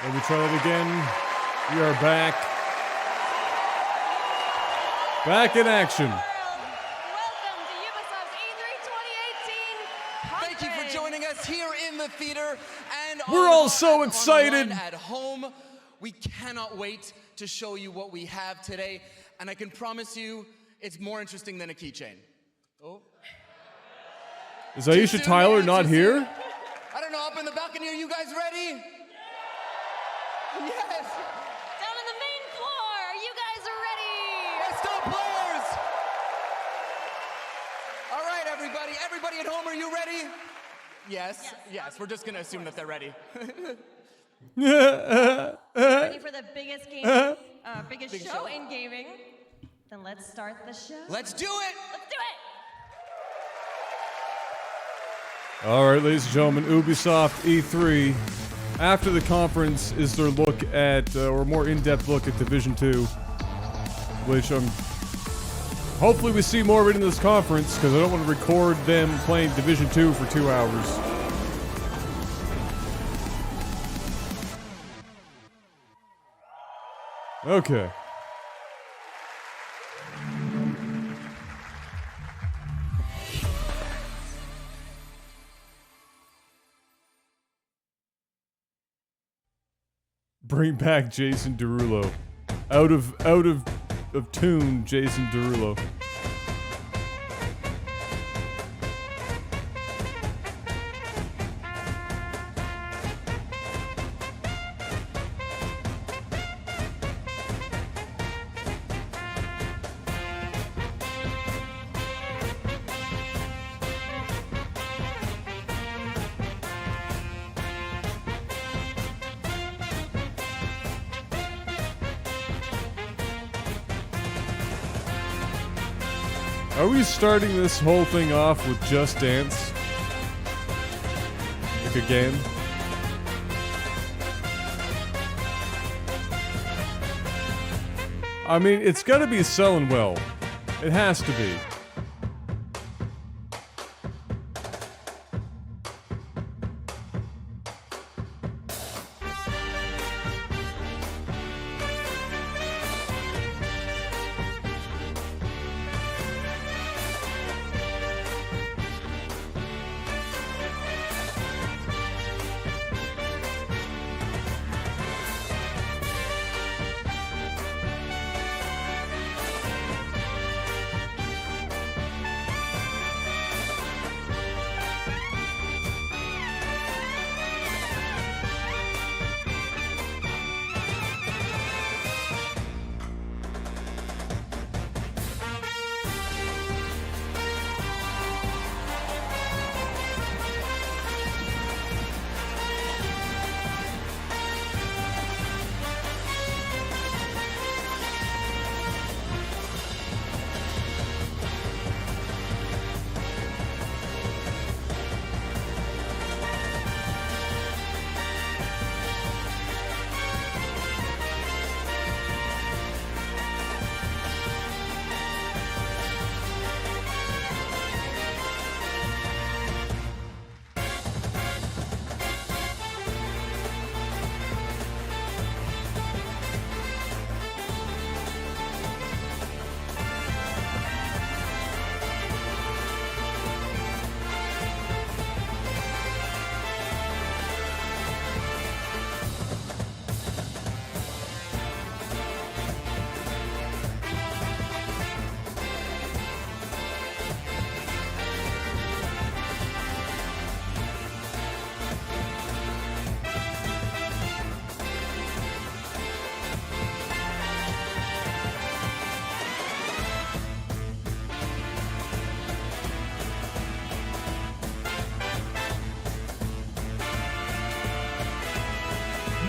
Let me try that again. We are back. Back in action. Welcome to Ubisoft's E3 2018 Thank you for joining us here in the theater and we're all so excited at home. We cannot wait to show you what we have today, and I can promise you it's more interesting than a keychain. Oh. Is Aisha Tyler not here? I don't know, up in the balcony, are you guys ready? Yes. Down on the main floor, you guys are ready. Let's go, players. All right, everybody. Everybody at home, are you ready? Yes. Yes. We're just going to assume that they're ready. Ready for the biggest game, biggest show in gaming? Then let's start the show. Let's do it. Let's do it. All right, ladies and gentlemen, Ubisoft E3. After the conference is their look at, or more in-depth look at Division 2, which hopefully we see more of it in this conference, because I don't want to record them playing Division 2 for 2 hours. Okay. Bring back Jason Derulo. Out of tune, Jason Derulo. Are we starting this whole thing off with Just Dance? Like again? I mean, it's gotta be selling well. It has to be.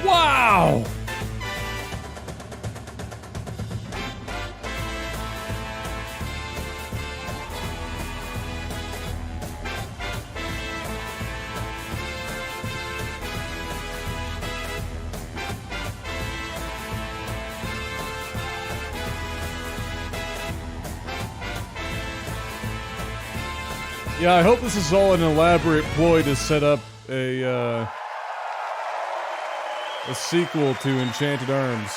Wow! Yeah, I hope this is all an elaborate ploy to set up a a sequel to Enchanted Arms.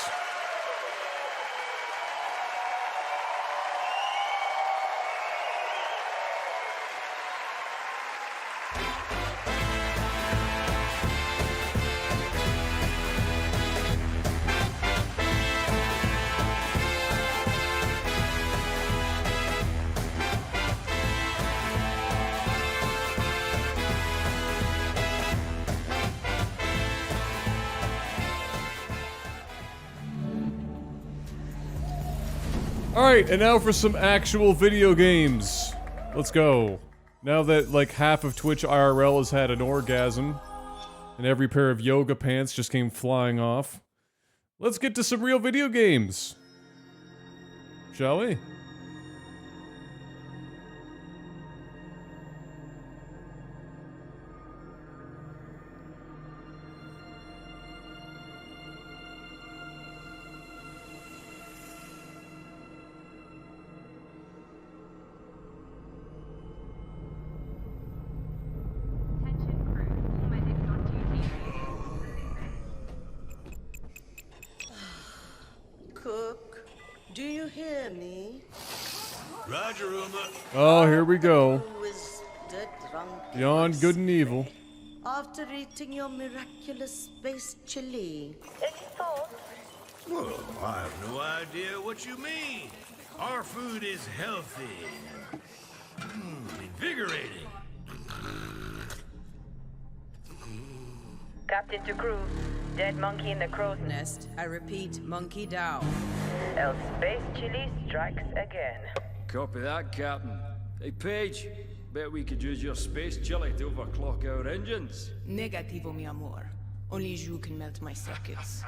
Alright, and now for some actual video games. Let's go. Now that like half of Twitch IRL has had an orgasm, and every pair of yoga pants just came flying off, let's get to some real video games. Shall we? Cook, do you hear me? Roger, Uma. Oh, here we go. Who is dead drunk? Beyond good and evil. After eating your miraculous space chili. Well, I have no idea what you mean. Our food is healthy. Invigorating. Captain to crew, dead monkey in the crow's nest. I repeat, monkey down. El Space Chili strikes again. Copy that, Captain. Hey, Paige, bet we could use your space chili to overclock our engines. Negativo, mi amor. Only you can melt my circuits.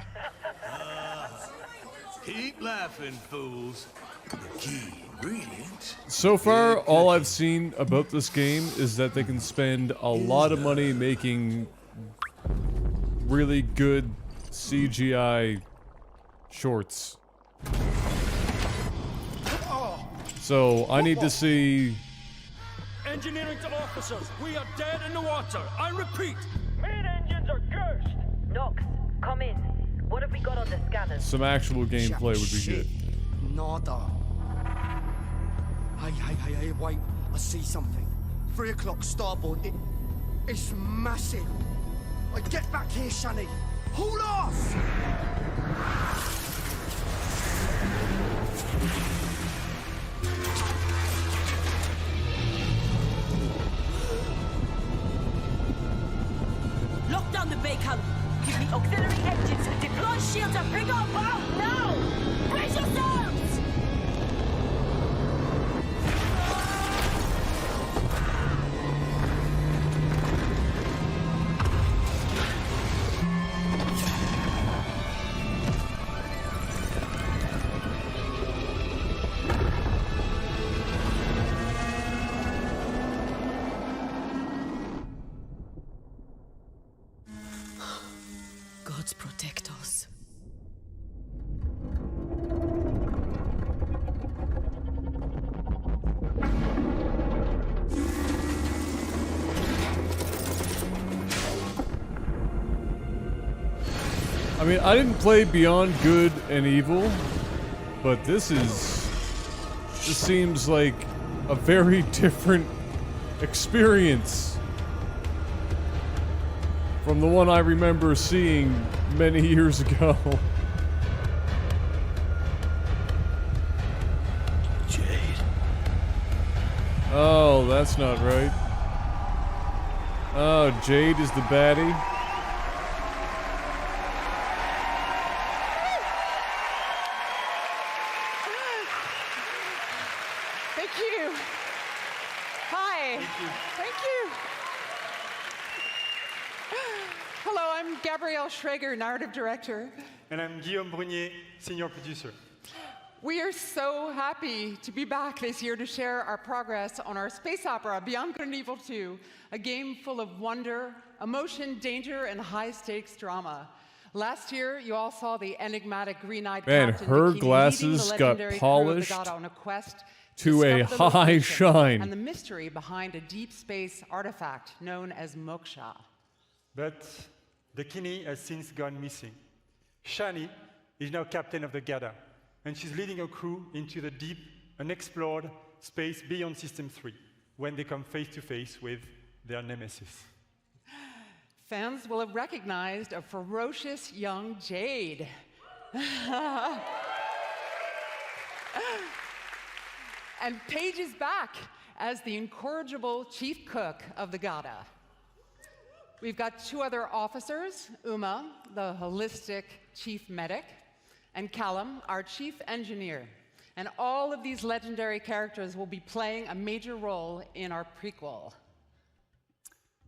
Keep laughing, fools. The key ingredient. So far, all I've seen about this game is that they can spend a lot of money making really good CGI shorts. So I need to see. Engineering to officers, we are dead in the water. I repeat. Main engines are cursed. Nox, come in. What have we got on the scanners? Some actual gameplay would be good. Nada. Hey, wait. I see something. 3 o'clock starboard. It's massive. Like, get back here, Shani. Hold off! Lock down the bacon. Give me auxiliary engines. Deploy shields and bring up out now. Brace yourselves! Gods protect us. I mean, I didn't play Beyond Good and Evil, but this seems like a very different experience from the one I remember seeing many years ago. Jade. Oh, that's not right. Oh, Jade is the baddie. Thank you. Hi. Thank you. Hello, I'm Gabrielle Schrager, narrative director. And I'm Guillaume Brunier, senior producer. We are so happy to be back this year to share our progress on our space opera, Beyond Good and Evil 2, a game full of wonder, emotion, danger, and high-stakes drama. Last year, you all saw the enigmatic green-eyed Man, captain her Bikini glasses leading the got legendary crew of the polished God on a quest to a discover the high location shine. and the mystery behind a deep space artifact known as Moksha. But the Kinney has since gone missing. Shani is now captain of the Gada, and she's leading a crew into the deep, unexplored space beyond System 3, when they come face to face with their nemesis. Fans will have recognized a ferocious young Jade. And Paige is back as the incorrigible chief cook of the Gada. We've got 2 other officers, Uma, the holistic chief medic, and Callum, our chief engineer. And all of these legendary characters will be playing a major role in our prequel.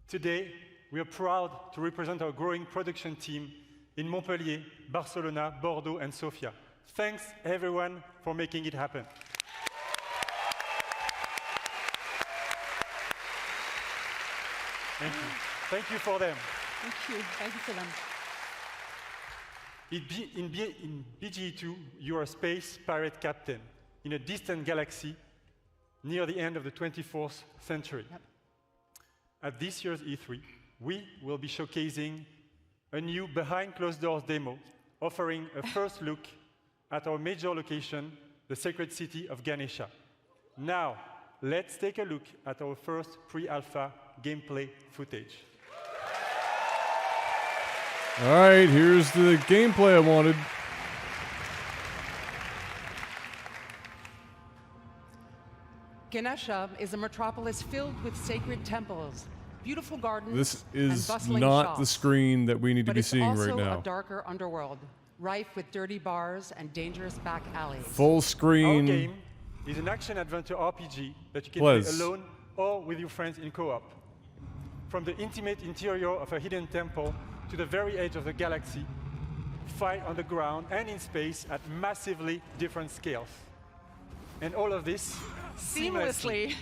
Today, we are proud to represent our growing production team in Montpellier, Barcelona, Bordeaux, and Sofia. Thanks, everyone, for making it happen. Thank you. Thank you for them. Thank you. Thank you for them. In BGE2, you are a space pirate captain in a distant galaxy near the end of the 24th century. Yep. At this year's E3, we will be showcasing a new behind closed doors demo, offering a first look at our major location, the sacred city of Ganesha. Now, let's take a look at our first pre-alpha gameplay footage. All right, here's the gameplay I wanted. Ganesha is a metropolis filled with sacred temples, beautiful gardens, This and is bustling not shops. the screen that we need to But be it's seeing also right now. a darker underworld, rife with dirty bars and dangerous back alleys. Full Our screen. game is an action-adventure RPG that you can Please. play alone or with your friends in co-op. From the intimate interior of a hidden temple to the very edge of the galaxy, fight on the ground and in space at massively different scales. And all of this Seamlessly.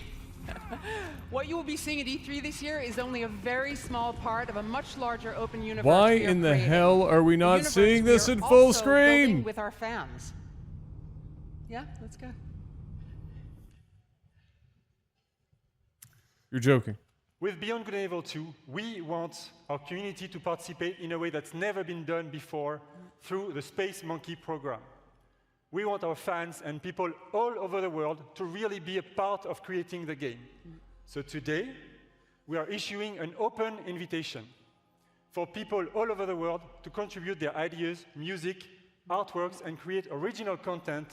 What you will be seeing at E3 this year is only a very small part of a much larger open universe. Why we are in the creating. hell are we A not universe seeing we this are in full also building screen? with our fans. Yeah, let's go. You're joking. With Beyond Good and Evil 2, we want our community to participate in a way that's never been done before through the Space Monkey program. We want our fans and people all over the world to really be a part of creating the game. So today, we are issuing an open invitation for people all over the world to contribute their ideas, music, artworks, and create original content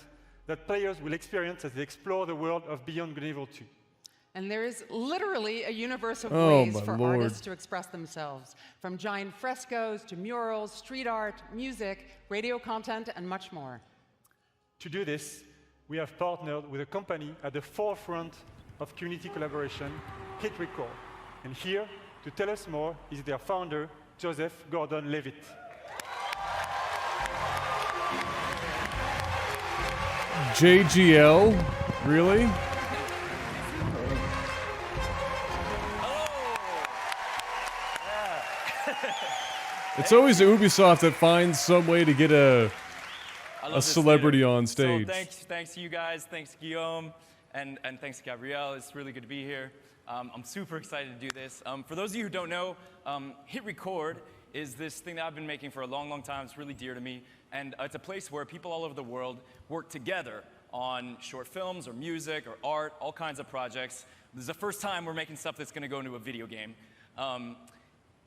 that players will experience as they explore the world of Beyond Good and Evil 2. And there is literally a universe of Oh, ways my for Lord. artists to express themselves, from giant frescoes to murals, street art, music, radio content, and much more. To do this, we have partnered with a company at the forefront of community collaboration, Hit Record. And here, to tell us more, is their founder, Joseph Gordon-Levitt. JGL? Really? It's always Ubisoft that finds some way to get a celebrity on stage. So thanks to you guys, thanks Guillaume, and thanks to Gabrielle. It's really good to be here. I'm super excited to do this. For those of you who don't know, Hit Record is this thing that I've been making for a long, long time. It's really dear to me. And it's a place where people all over the world work together on short films or music or art, all kinds of projects. This is the first time we're making stuff that's going to go into a video game.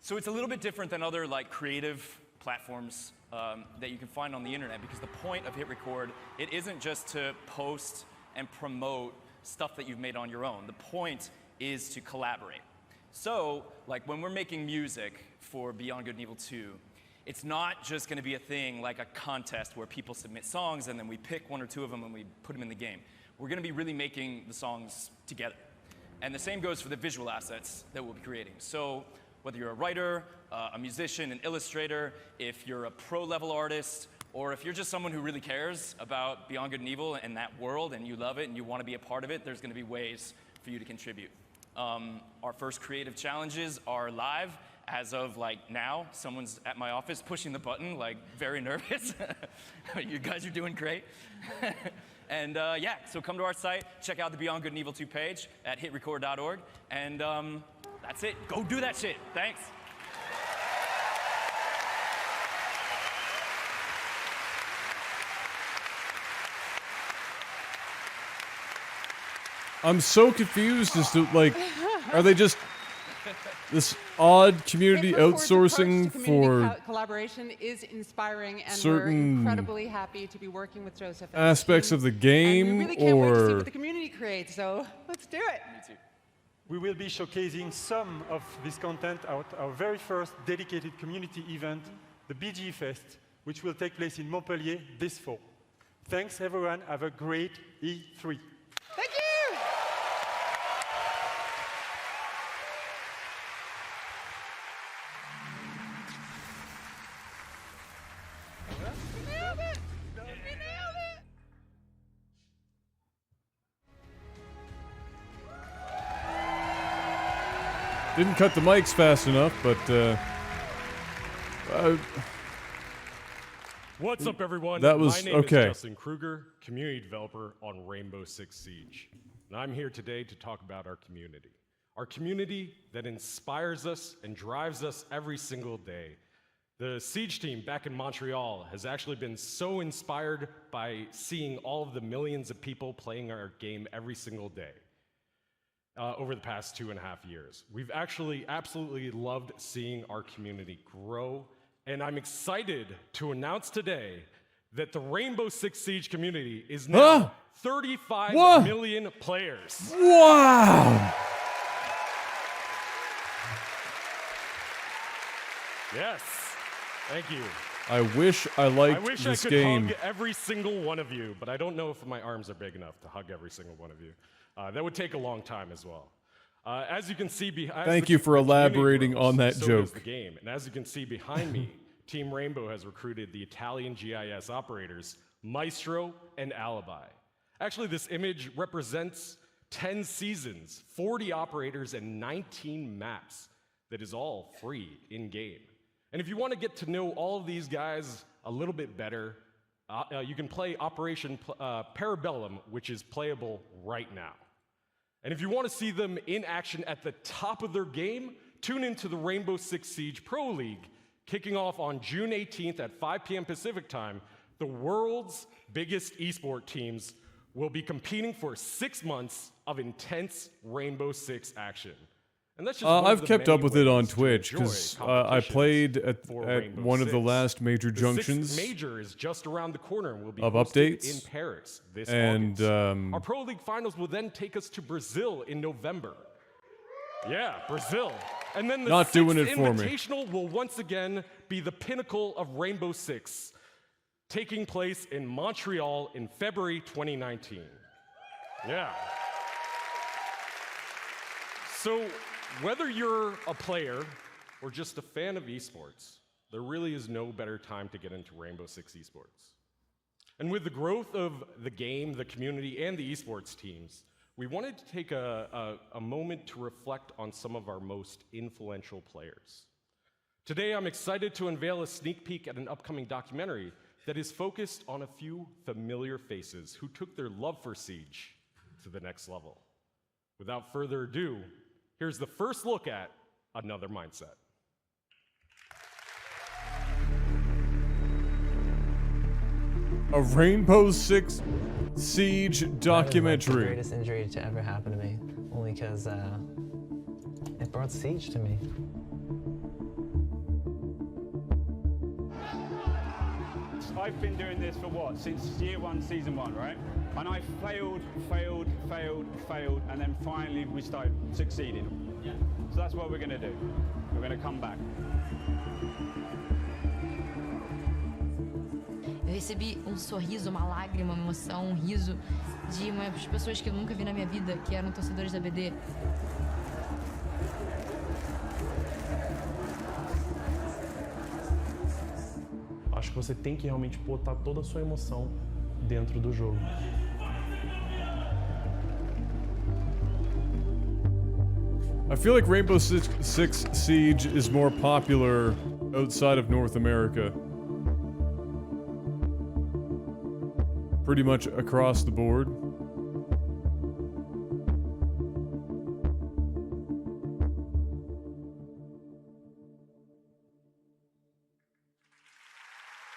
So it's a little bit different than other like creative platforms that you can find on the internet, because the point of Hit Record, it isn't just to post and promote stuff that you've made on your own. The point is to collaborate. So, like when we're making music for Beyond Good and Evil 2, it's not just going to be a thing like a contest where people submit songs and then we pick one or two of them and we put them in the game. We're going to be really making the songs together. And the same goes for the visual assets that we'll be creating. So whether you're a writer, a musician, an illustrator, if you're a pro-level artist, or if you're just someone who really cares about Beyond Good and Evil and that world and you love it and you want to be a part of it, there's going to be ways for you to contribute. Our first creative challenges are live. As of like now, someone's at my office pushing the button, like very nervous. You guys are doing great. And yeah, so come to our site, check out the Beyond Good and Evil 2 page at hitrecord.org, and that's it. Go do that shit. Thanks. I'm so confused as to, like, are they just this odd community outsourcing for collaboration is inspiring, and certain we're incredibly happy to be working with Joseph and aspects his of the team, game, and we really can't wait to see or what the community creates. So let's do it. Me too. We will be showcasing some of this content at our very first dedicated community event, the BG Fest, which will take place in Montpellier this fall. Thanks, everyone. Have a great E3. Thank you. didn't cut the mics fast enough, but What's up, everyone? That was My name okay. is Justin Kruger, community developer on Rainbow Six Siege. And I'm here today to talk about our community. Our community that inspires us and drives us every single day. The Siege team back in Montreal has actually been so inspired by seeing all of the millions of people playing our game every single day over the past 2.5 years. We've actually absolutely loved seeing our community grow. And I'm excited to announce today that the Rainbow Six Siege community is now 35 million players. Wow! Yes, thank you. I wish I liked I wish this I could game. hug every single one of you, but I don't know if my arms are big enough to hug every single one of you. That would take a long time as well. As you can see behind, Thank you for elaborating on that so joke. does the game. And as you can see behind me, Team Rainbow has recruited the Italian GIS operators Maestro and Alibi. Actually, this image represents 10 seasons, 40 operators, and 19 maps that is all free in-game. And if you want to get to know all of these guys a little bit better, you can play Operation Parabellum, which is playable right now. And if you want to see them in action at the top of their game, tune into the Rainbow Six Siege Pro League, kicking off on June 18th at 5 p.m. Pacific time. The world's biggest esport teams will be competing for 6 months of intense Rainbow Six action. And that's just one of I've the kept many up with it on ways to Twitch enjoy because I competitions played at for Rainbow one of the Six. last major The junctions sixth major is just around the corner and will be of hosted updates. in Paris this And, August. Our Pro League finals will then take us to Brazil in November. Yeah, Brazil. And then the Not doing sixth it for me. Invitational will once again be the pinnacle of Rainbow Six, taking place in Montreal in February 2019. Yeah. So, whether you're a player or just a fan of esports, there really is no better time to get into Rainbow Six esports. And with the growth of the game, the community, and the esports teams, we wanted to take a moment to reflect on some of our most influential players. Today, I'm excited to unveil a sneak peek at an upcoming documentary that is focused on a few familiar faces who took their love for Siege to the next level. Without further ado, here's the first look at Another Mindset. A Rainbow Six Siege documentary. That is like the greatest injury to ever happen to me, only because it brought Siege to me. I've been doing this for what? Since year one, season one, right? And I failed, and then finally we started succeeding. Yeah. So that's what we're going to do. We're going to come back. Eu recebi um sorriso, uma lágrima, uma emoção, um riso de umas pessoas que eu nunca vi na minha vida, que eram torcedores da BD. Acho que você tem que realmente botar toda a sua emoção dentro do jogo. I feel like Rainbow Six Siege is more popular outside of North America. Pretty much across the board.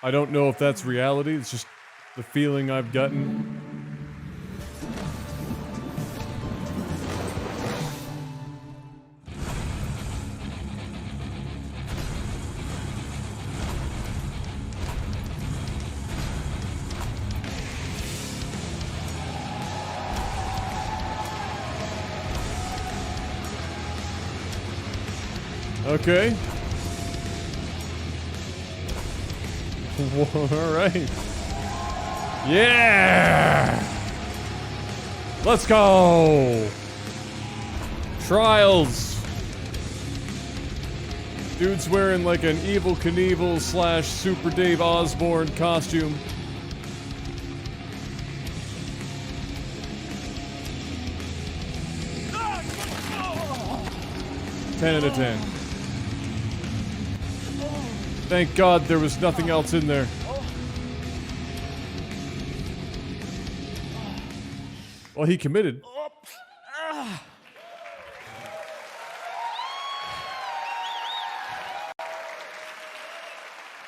I don't know if that's reality, it's just the feeling I've gotten. Okay. All right. Yeah! Let's go! Trials. Dude's wearing like an Evel Knievel / Super Dave Osborne costume. Ten out of 10. Thank God there was nothing else in there. Well, he committed.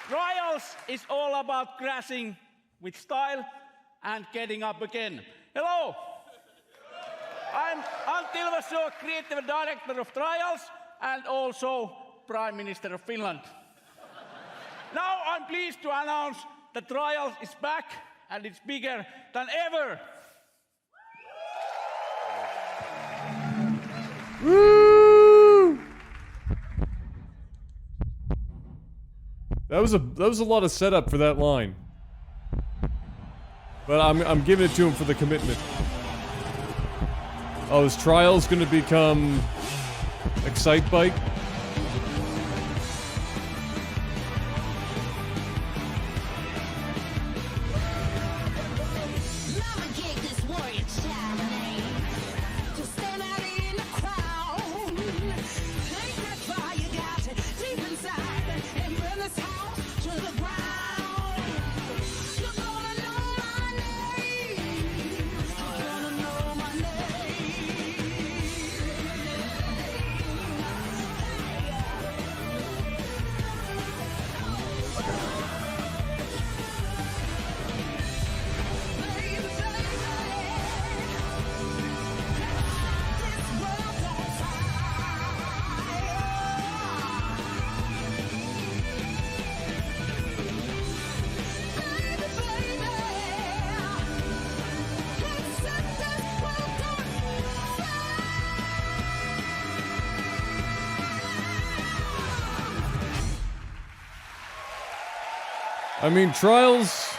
Trials is all about crashing with style and getting up again. Hello! I'm Antti Ilvasjo, Creative Director of Trials and also Prime Minister of Finland. Now I'm pleased to announce that Trials is back and it's bigger than ever. Woo! That was a lot of setup for that line. But I'm giving it to him for the commitment. Oh, is Trials gonna become Excitebike? I mean, Trials,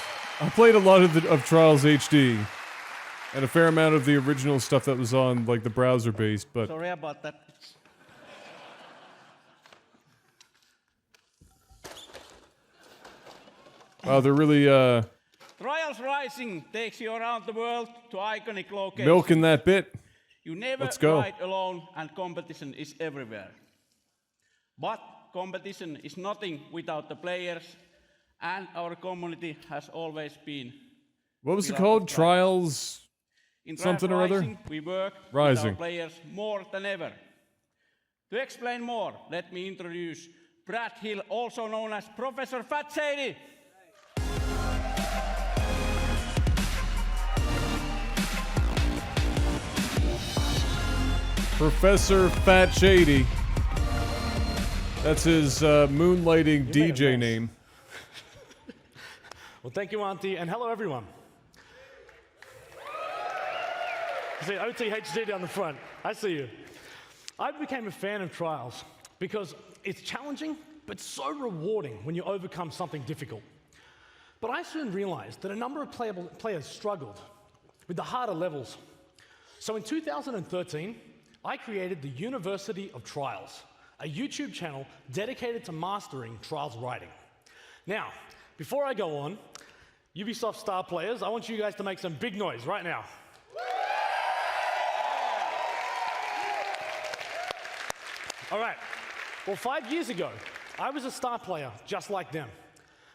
I played a lot of Trials HD, and a fair amount of the original stuff that was on, like, the browser-based, but... Sorry about that. Wow, they're really, Trials Rising takes you around the world to iconic locations. milking that bit. You never Let's go. ride alone and competition is everywhere. But competition is nothing without the players, and our community has always been. What was it called? Trials In something or other? Rising, we work with Rising. our players more than ever. To explain more, let me introduce Brad Hill, also known as Professor Fat Shady. Professor Fat Shady. That's his moonlighting DJ name. Well, thank you, Auntie, and hello, everyone. I see OTHD down the front. I see you. I became a fan of Trials because it's challenging, but so rewarding when you overcome something difficult. But I soon realized that a number of players struggled with the harder levels. So in 2013, I created the University of Trials, a YouTube channel dedicated to mastering Trials writing. Now, before I go on, Ubisoft star players, I want you guys to make some big noise right now. All right, well, 5 years ago, I was a star player just like them.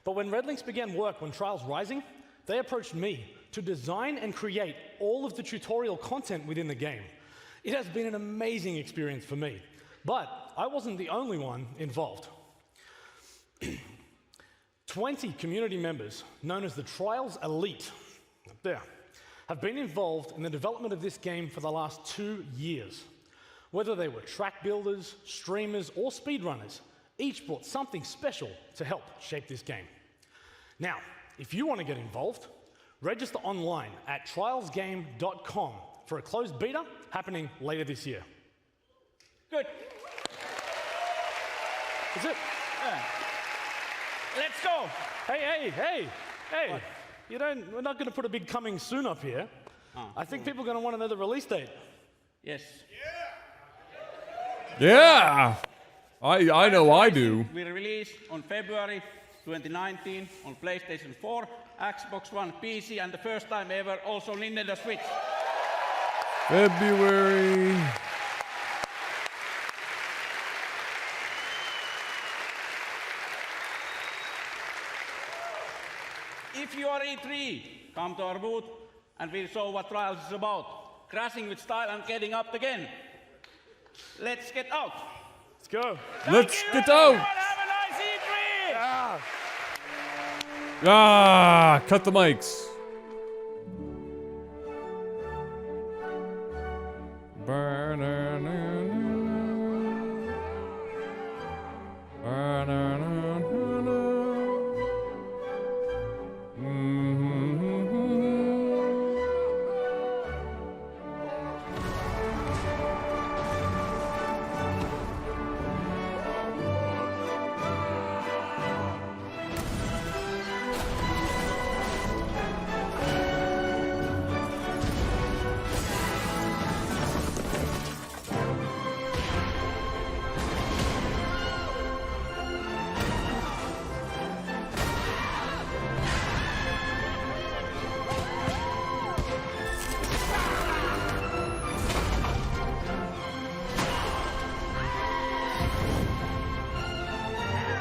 But when Redlinks began work on Trials Rising, they approached me to design and create all of the tutorial content within the game. It has been an amazing experience for me, but I wasn't the only one involved. 20 community members, known as the Trials Elite, up there, have been involved in the development of this game for the last 2 years. Whether they were track builders, streamers, or speedrunners, each brought something special to help shape this game. Now, if you want to get involved, register online at trialsgame.com for a closed beta happening later this year. Good. Is it? Yeah. Let's go. Hey. What? We're not going to put a big coming soon up here. I think people are going to want to know the release date. Yes. Yeah. I know I do. We release on February 2019 on PlayStation 4, Xbox One, PC, and the first time ever also Nintendo Switch. February. If you are E3, come to our booth and we'll show what Trials is about. Crashing with style and getting up again. Let's get out. Let's go. Let's get out. Have a nice E3. Ah, cut the mics.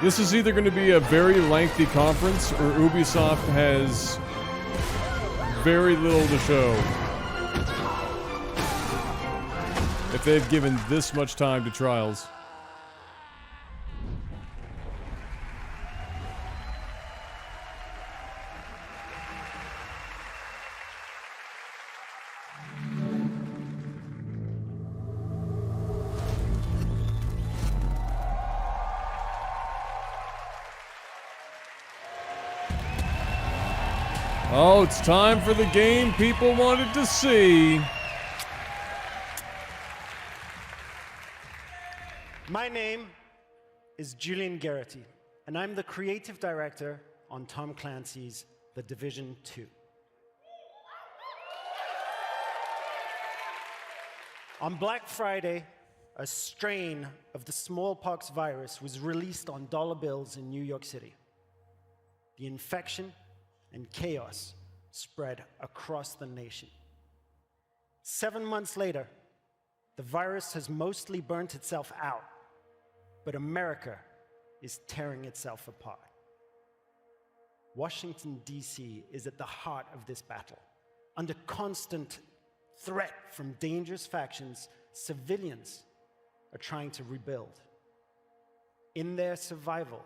This is either going to be a very lengthy conference or Ubisoft has very little to show. If they've given this much time to Trials. Oh, it's time for the game people wanted to see. My name is Julian Garrity, and I'm the creative director on Tom Clancy's The Division 2. On Black Friday, a strain of the smallpox virus was released on dollar bills in New York City. The infection and chaos spread across the nation. 7 months later, the virus has mostly burnt itself out, but America is tearing itself apart. Washington, D.C. is at the heart of this battle. Under constant threat from dangerous factions, civilians are trying to rebuild. In their survival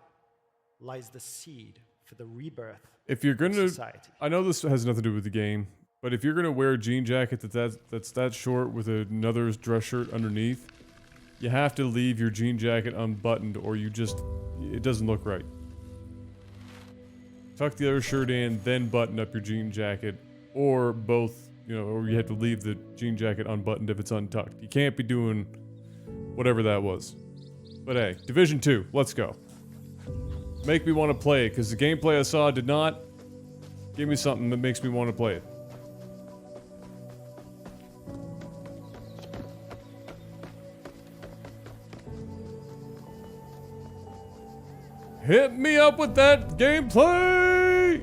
lies the seed for the rebirth If you're of gonna, society. I know this has nothing to do with the game, but if you're gonna wear a jean jacket that's that short with another dress shirt underneath, you have to leave your jean jacket unbuttoned, or it doesn't look right. Tuck the other shirt in, then button up your jean jacket, or both, or you have to leave the jean jacket unbuttoned if it's untucked. You can't be doing whatever that was. But hey, Division 2, let's go. Make me want to play it, because the gameplay I saw did not. Give me something that makes me want to play it. Hit me up with that gameplay!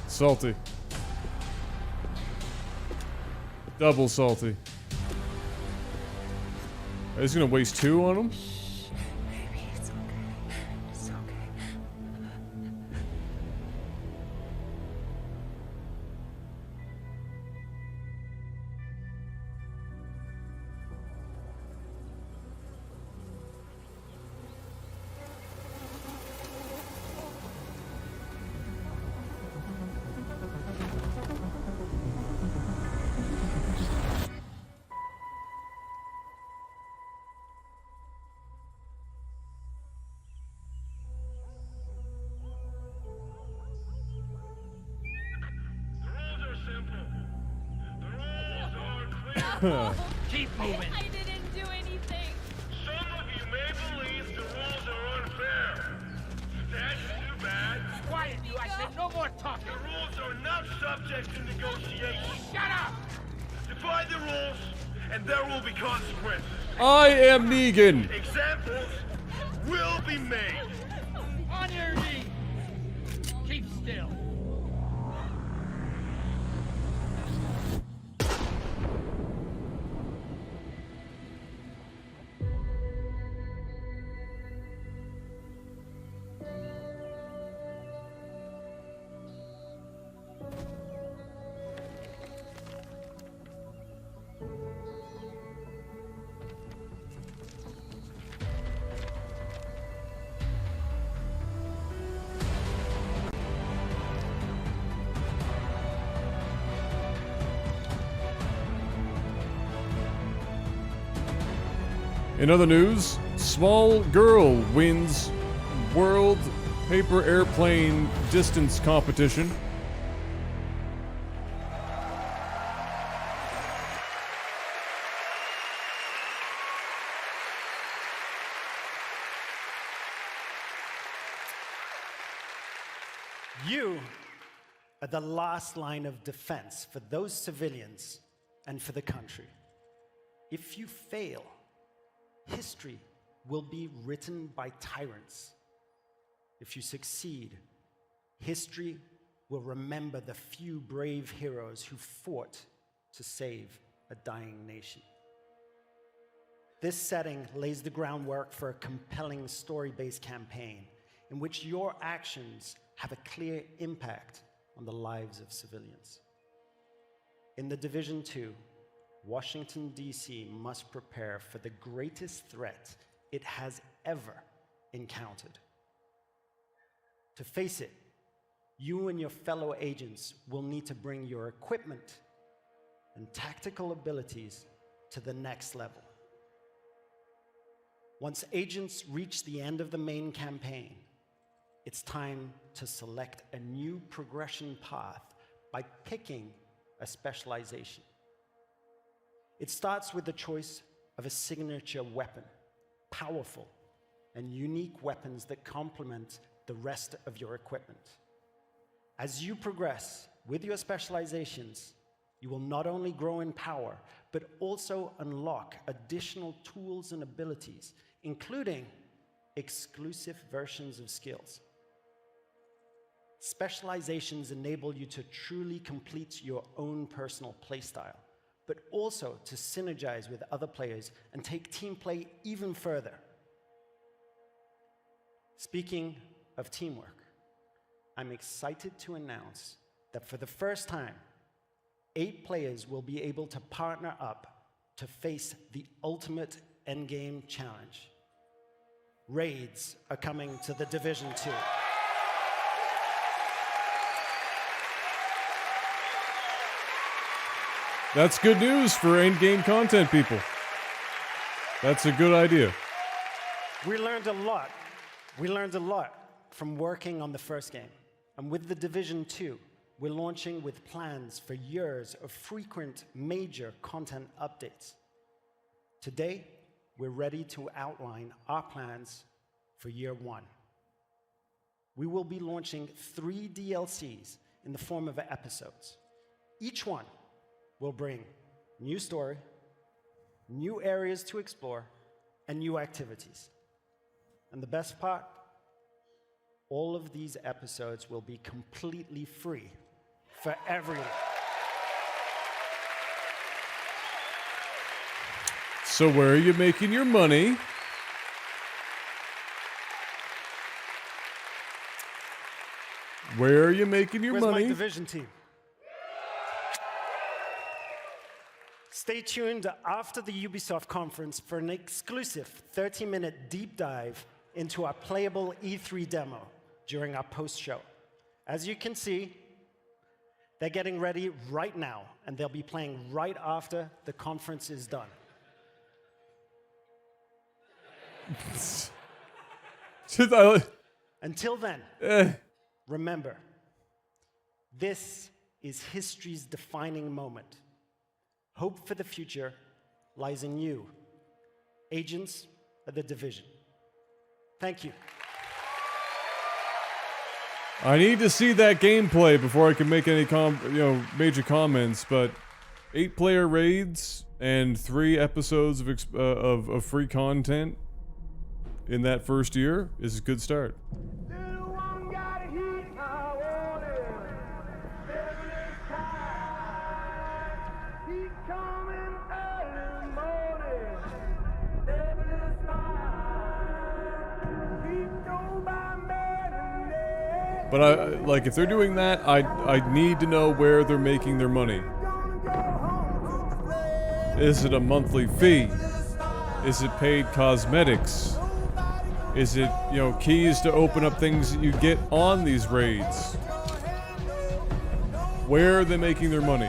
Salty. Double salty. He's gonna waste 2 on him? Keep moving. I didn't do anything. Some of you may believe the rules are unfair. That's too bad. Quiet, you! I said no more talking. The rules are not subject to negotiation. Shut up! Defy the rules, and there will be consequences. I am Negan. Examples will be made. On your knees. Keep still. In other news, small girl wins World Paper Airplane Distance Competition. You are the last line of defense for those civilians and for the country. If you fail, history will be written by tyrants. If you succeed, history will remember the few brave heroes who fought to save a dying nation. This setting lays the groundwork for a compelling story-based campaign in which your actions have a clear impact on the lives of civilians. In The Division 2, Washington, D.C. must prepare for the greatest threat it has ever encountered. To face it, you and your fellow agents will need to bring your equipment and tactical abilities to the next level. Once agents reach the end of the main campaign, it's time to select a new progression path by picking a specialization. It starts with the choice of a signature weapon, powerful and unique weapons that complement the rest of your equipment. As you progress with your specializations, you will not only grow in power, but also unlock additional tools and abilities, including exclusive versions of skills. Specializations enable you to truly complete your own personal playstyle, but also to synergize with other players and take team play even further. Speaking of teamwork, I'm excited to announce that for the first time, 8 players will be able to partner up to face the ultimate endgame challenge. Raids are coming to The Division 2. That's good news for endgame content, people. That's a good idea. We learned a lot. We learned a lot from working on the first game. And with The Division 2, we're launching with plans for years of frequent major content updates. Today, we're ready to outline our plans for year 1. We will be launching 3 DLCs in the form of episodes. Each one will bring new story, new areas to explore, and new activities. And the best part, all of these episodes will be completely free for everyone. So where are you making your money? Where are you making your Where's money? my division team? Stay tuned after the Ubisoft conference for an exclusive 30-minute deep dive into our playable E3 demo during our post-show. As you can see, they're getting ready right now, and they'll be playing right after the conference is done. Until then, remember, this is history's defining moment. Hope for the future lies in you, agents of the division. Thank you. I need to see that gameplay before I can make any major comments, but 8-player raids and 3 episodes of free content in that first year is a good start. But like, if they're doing that, I need to know where they're making their money. Is it a monthly fee? Is it paid cosmetics? Is it, keys to open up things that you get on these raids? Where are they making their money?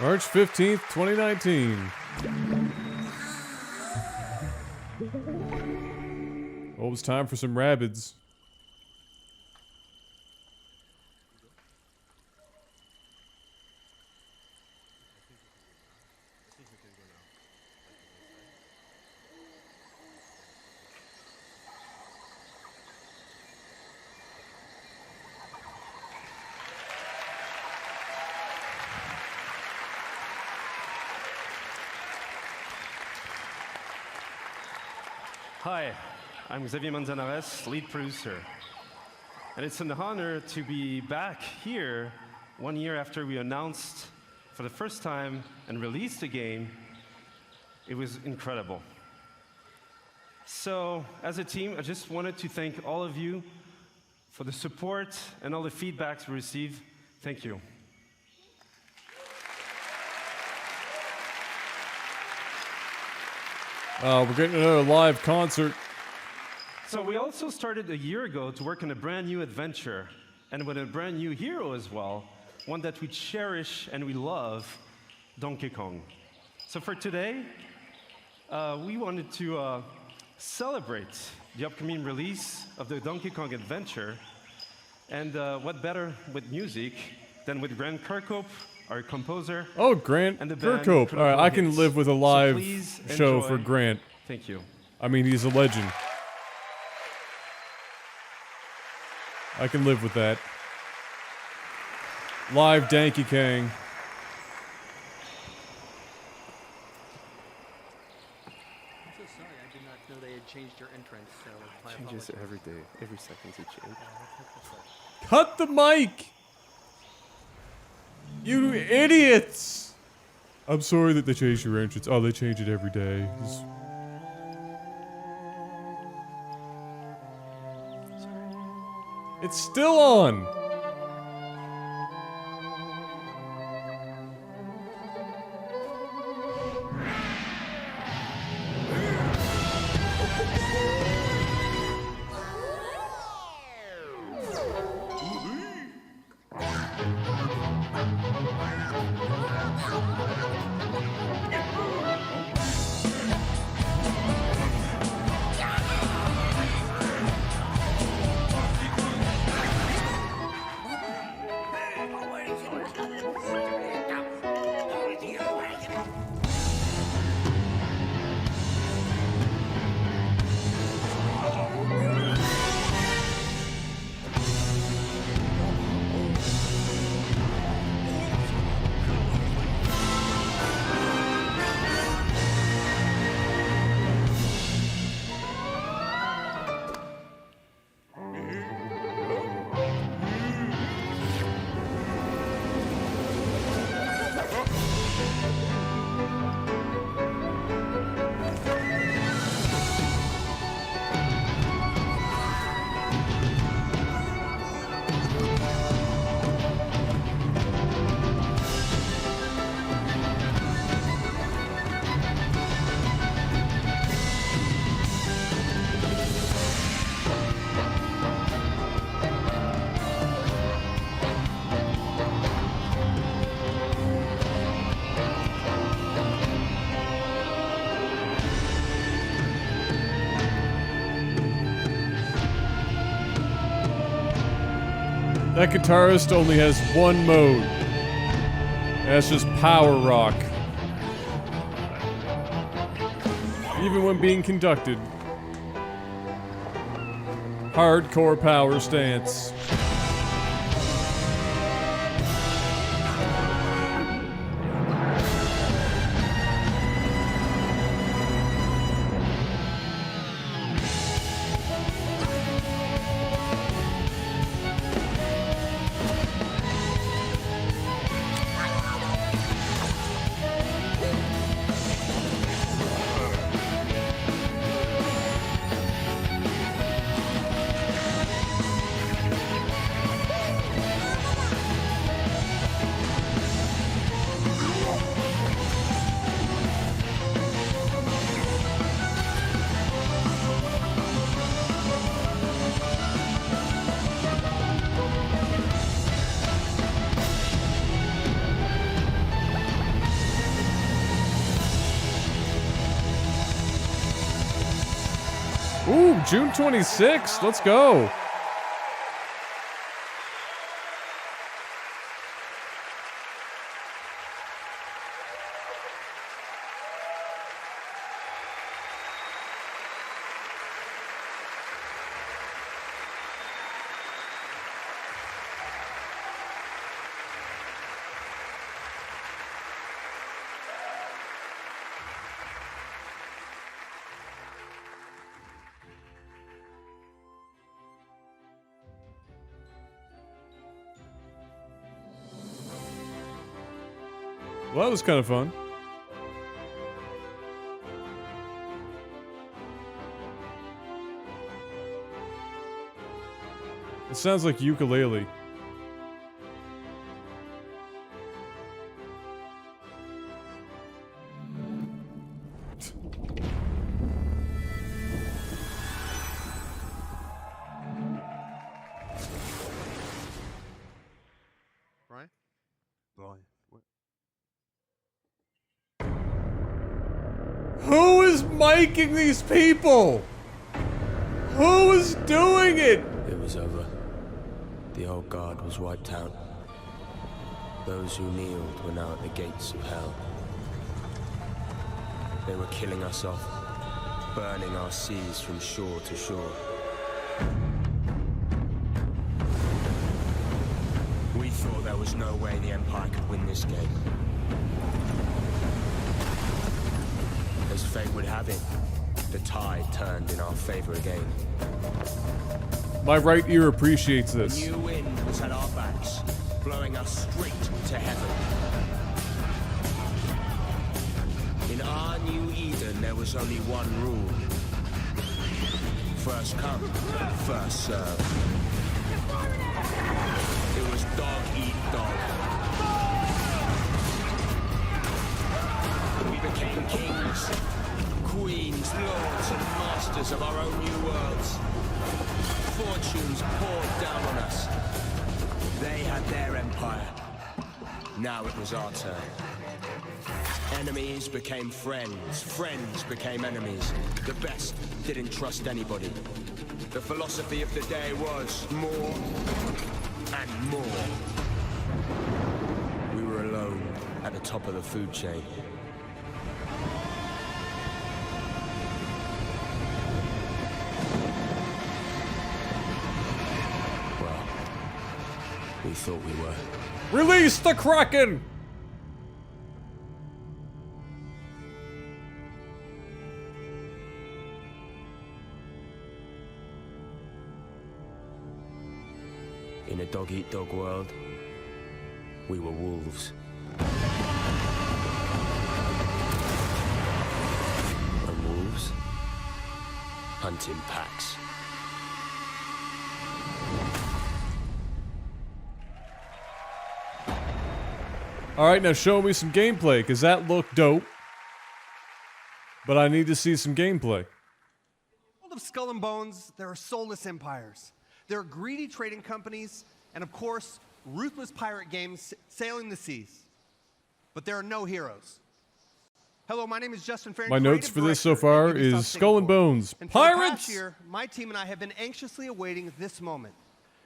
March 15th, 2019. Well, it was time for some Rabbids. Hi, I'm Xavier Manzanares, lead producer. And it's an honor to be back here 1 year after we announced for the first time and released the game. It was incredible. So, as a team, I just wanted to thank all of you for the support and all the feedbacks we received. Thank you. We're getting another live concert. So we also started a year ago to work on a brand new adventure, and with a brand new hero as well, one that we cherish and we love, Donkey Kong. So for today, we wanted to celebrate the upcoming release of the Donkey Kong adventure, and what better with music than with Grant Kirkhope, our composer. Oh, Grant and the band Kirkhope. All right, I can Hits. live with a So live please show enjoy. for Grant. Thank you. I mean, he's a legend. I can live with that. Live Danky Kang. I'm so sorry, I did not know they had changed your entrance, so my Changes apologies. every day. Every second's a change. Cut the mic! You idiots! I'm sorry that they changed your entrance. Oh, they change it every day. It's still on! That guitarist only has one mode. That's just power rock. Even when being conducted. Hardcore power stance. Ooh, June 26th. Let's go. Well, that was kind of fun. It sounds like ukulele. Brian? Brian. Who is miking these people? Who is doing it? It was over. The old guard was wiped out. Those who kneeled were now at the gates of hell. They were killing us off, burning our seas from shore to shore. We thought there was no way the Empire could win this game. As fate would have it, the tide turned in our favor again. My right ear appreciates this. The new wind was at our backs, blowing us straight to heaven. In our new Eden, there was only one rule. First come, first serve. It was dog eat dog. We became kings, queens, lords, and masters of our own new worlds. Fortunes poured down on us. They had their empire. Now it was our turn. Enemies became friends. Friends became enemies. The best didn't trust anybody. The philosophy of the day was more and more. We were alone at the top of the food chain. We thought we were. Release the Kraken! In a dog-eat-dog world, we were wolves. And wolves hunt in packs. Alright, now show me some gameplay, because that looked dope. But I need to see some gameplay. In the world of Skull and Bones, there are soulless empires. There are greedy trading companies, and of course, ruthless pirate games sailing the seas. But there are no heroes. Hello, my name is Justin Farron. My notes for this so far is Skull and Bones. And for the past Pirates! year, my team and I have been anxiously awaiting this moment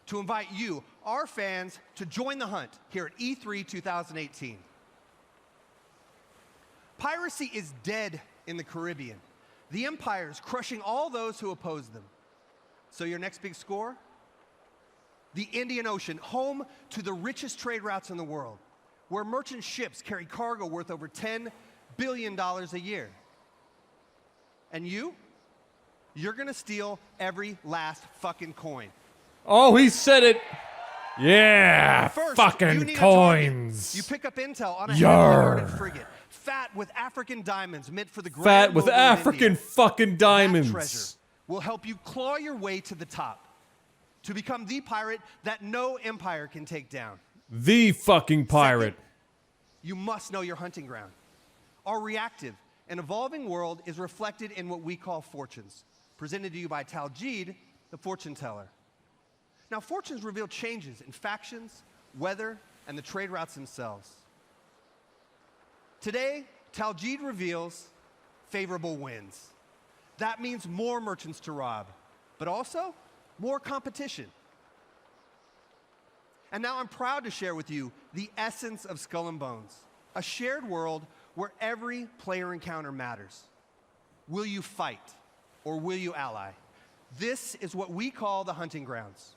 to invite you, our fans, to join the hunt here at E3 2018. Piracy is dead in the Caribbean. The Empire is crushing all those who oppose them. So your next big score? The Indian Ocean, home to the richest trade routes in the world, where merchant ships carry cargo worth over $10 billion a year. And you're gonna steal every last fucking coin. Oh, he said it. Yeah, First, you fucking need a coins. target. You pick up intel on a Yarr. heavily guarded frigate, fat with African diamonds meant for the Fat Grand with Mogul of African India. fucking diamonds. That treasure will help you claw your way to the top, to become the pirate that no empire can take down. The fucking pirate. You must know your hunting ground. Our reactive and evolving world is reflected in what we call fortunes, presented to you by Taljid, the fortune teller. Now, fortunes reveal changes in factions, weather, and the trade routes themselves. Today, Taljid reveals favorable winds. That means more merchants to rob, but also more competition. And now I'm proud to share with you the essence of Skull and Bones, a shared world where every player encounter matters. Will you fight or will you ally? This is what we call the hunting grounds.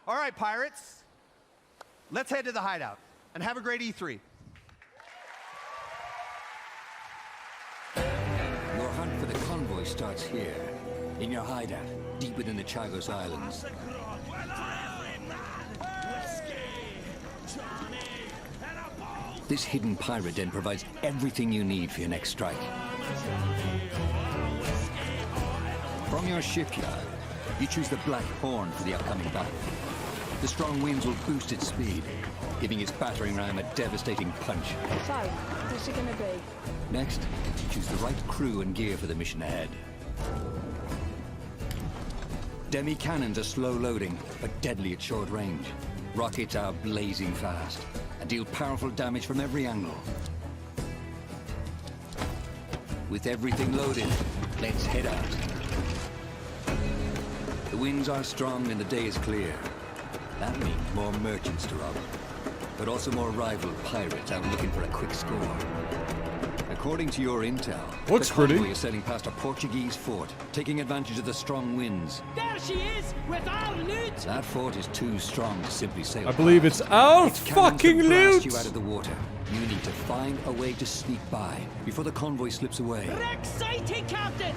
All right, pirates, let's head to the hideout and have a great E3. Your hunt for the convoy starts here, in your hideout, deep within the Chagos Islands. This hidden pirate den provides everything you need for your next strike. From your shipyard, you choose the Black Horn for the upcoming battle. The strong winds will boost its speed, giving its battering ram a devastating punch. So, what's it gonna be? Next, choose the right crew and gear for the mission ahead. Demi-cannons are slow-loading, but deadly at short range. Rockets are blazing fast and deal powerful damage from every angle. With everything loaded, let's head out. The winds are strong and the day is clear. That means more merchants to rob, but also more rival pirates out looking for a quick score. According to your intel, looks the convoy pretty. is sailing past a Portuguese fort, taking advantage of the strong winds. There she is, with our loot! That fort is too strong to simply sail I believe past. it's our Its cannons fucking can blast loot. you out of the water. You need to find a way to sneak by before the convoy slips away. We're excited, Captain!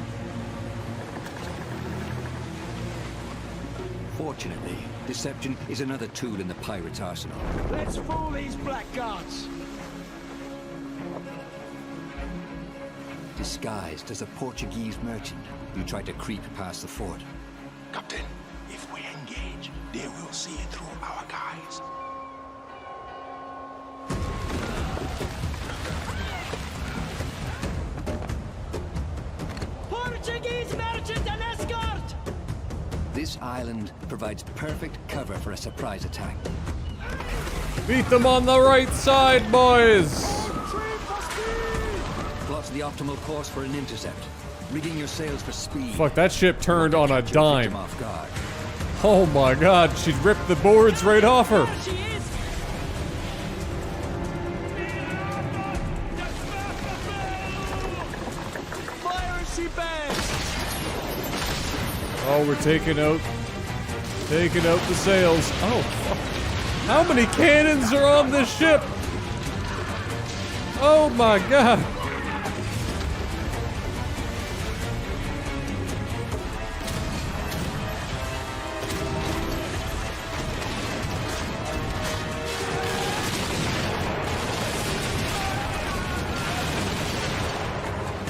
Fortunately, deception is another tool in the pirate's arsenal. Let's fool these blackguards! Disguised as a Portuguese merchant, you try to creep past the fort. Captain, if we engage, they will see it through our guys. Portuguese merchant and escort! This island provides perfect cover for a surprise attack. Beat them on the right side, boys. Plots the optimal course for an intercept, rigging your sails for speed. Fuck, that ship turned on a Capture a victim dime. off guard. Oh my god, she ripped the boards right off her. Piracy bags! Oh, we're taking out the sails. Oh, fuck. How many cannons are on this ship? Oh my god.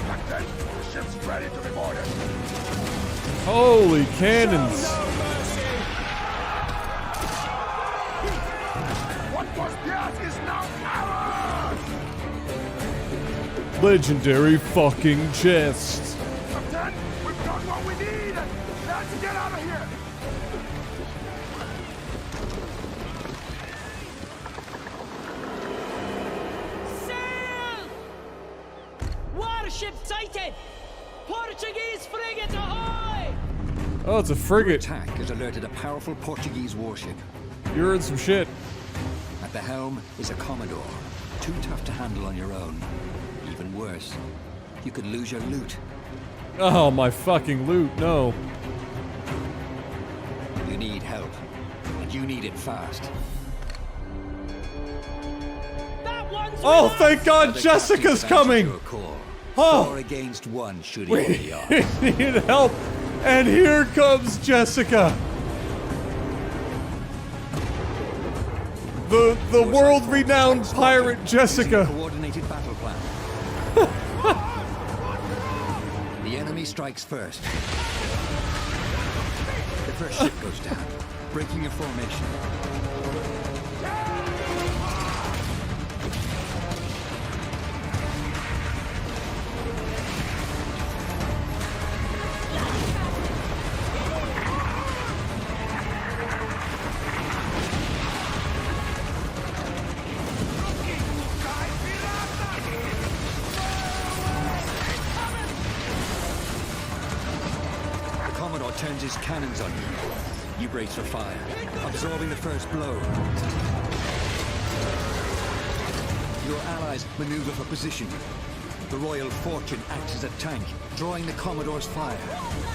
Captain, the ship's ready to be boarded. Holy cannons. What was theirs is now ours! Legendary fucking chest. Captain, we've got what we need! Let's get out of here! Sail! Warship sighted! Portuguese frigate ahoy! Oh, it's a frigate. Your attack has alerted a powerful Portuguese warship. You're in some shit. At the helm is a Commodore. Too tough to handle on your own. Even worse, you could lose your loot. Oh, my fucking loot, no. You need help, and you need it fast. Oh, thank God, Jessica's coming! Oh! 4 against 1 should We equal the odds. need help, and here comes Jessica. The world-renowned pirate Jessica. Coordinated battle plan. The enemy strikes first. The first ship goes down, breaking your formation. Turns his cannons on you. You brace for fire, absorbing the first blow. Your allies maneuver for position. The Royal Fortune acts as a tank, drawing the Commodore's fire.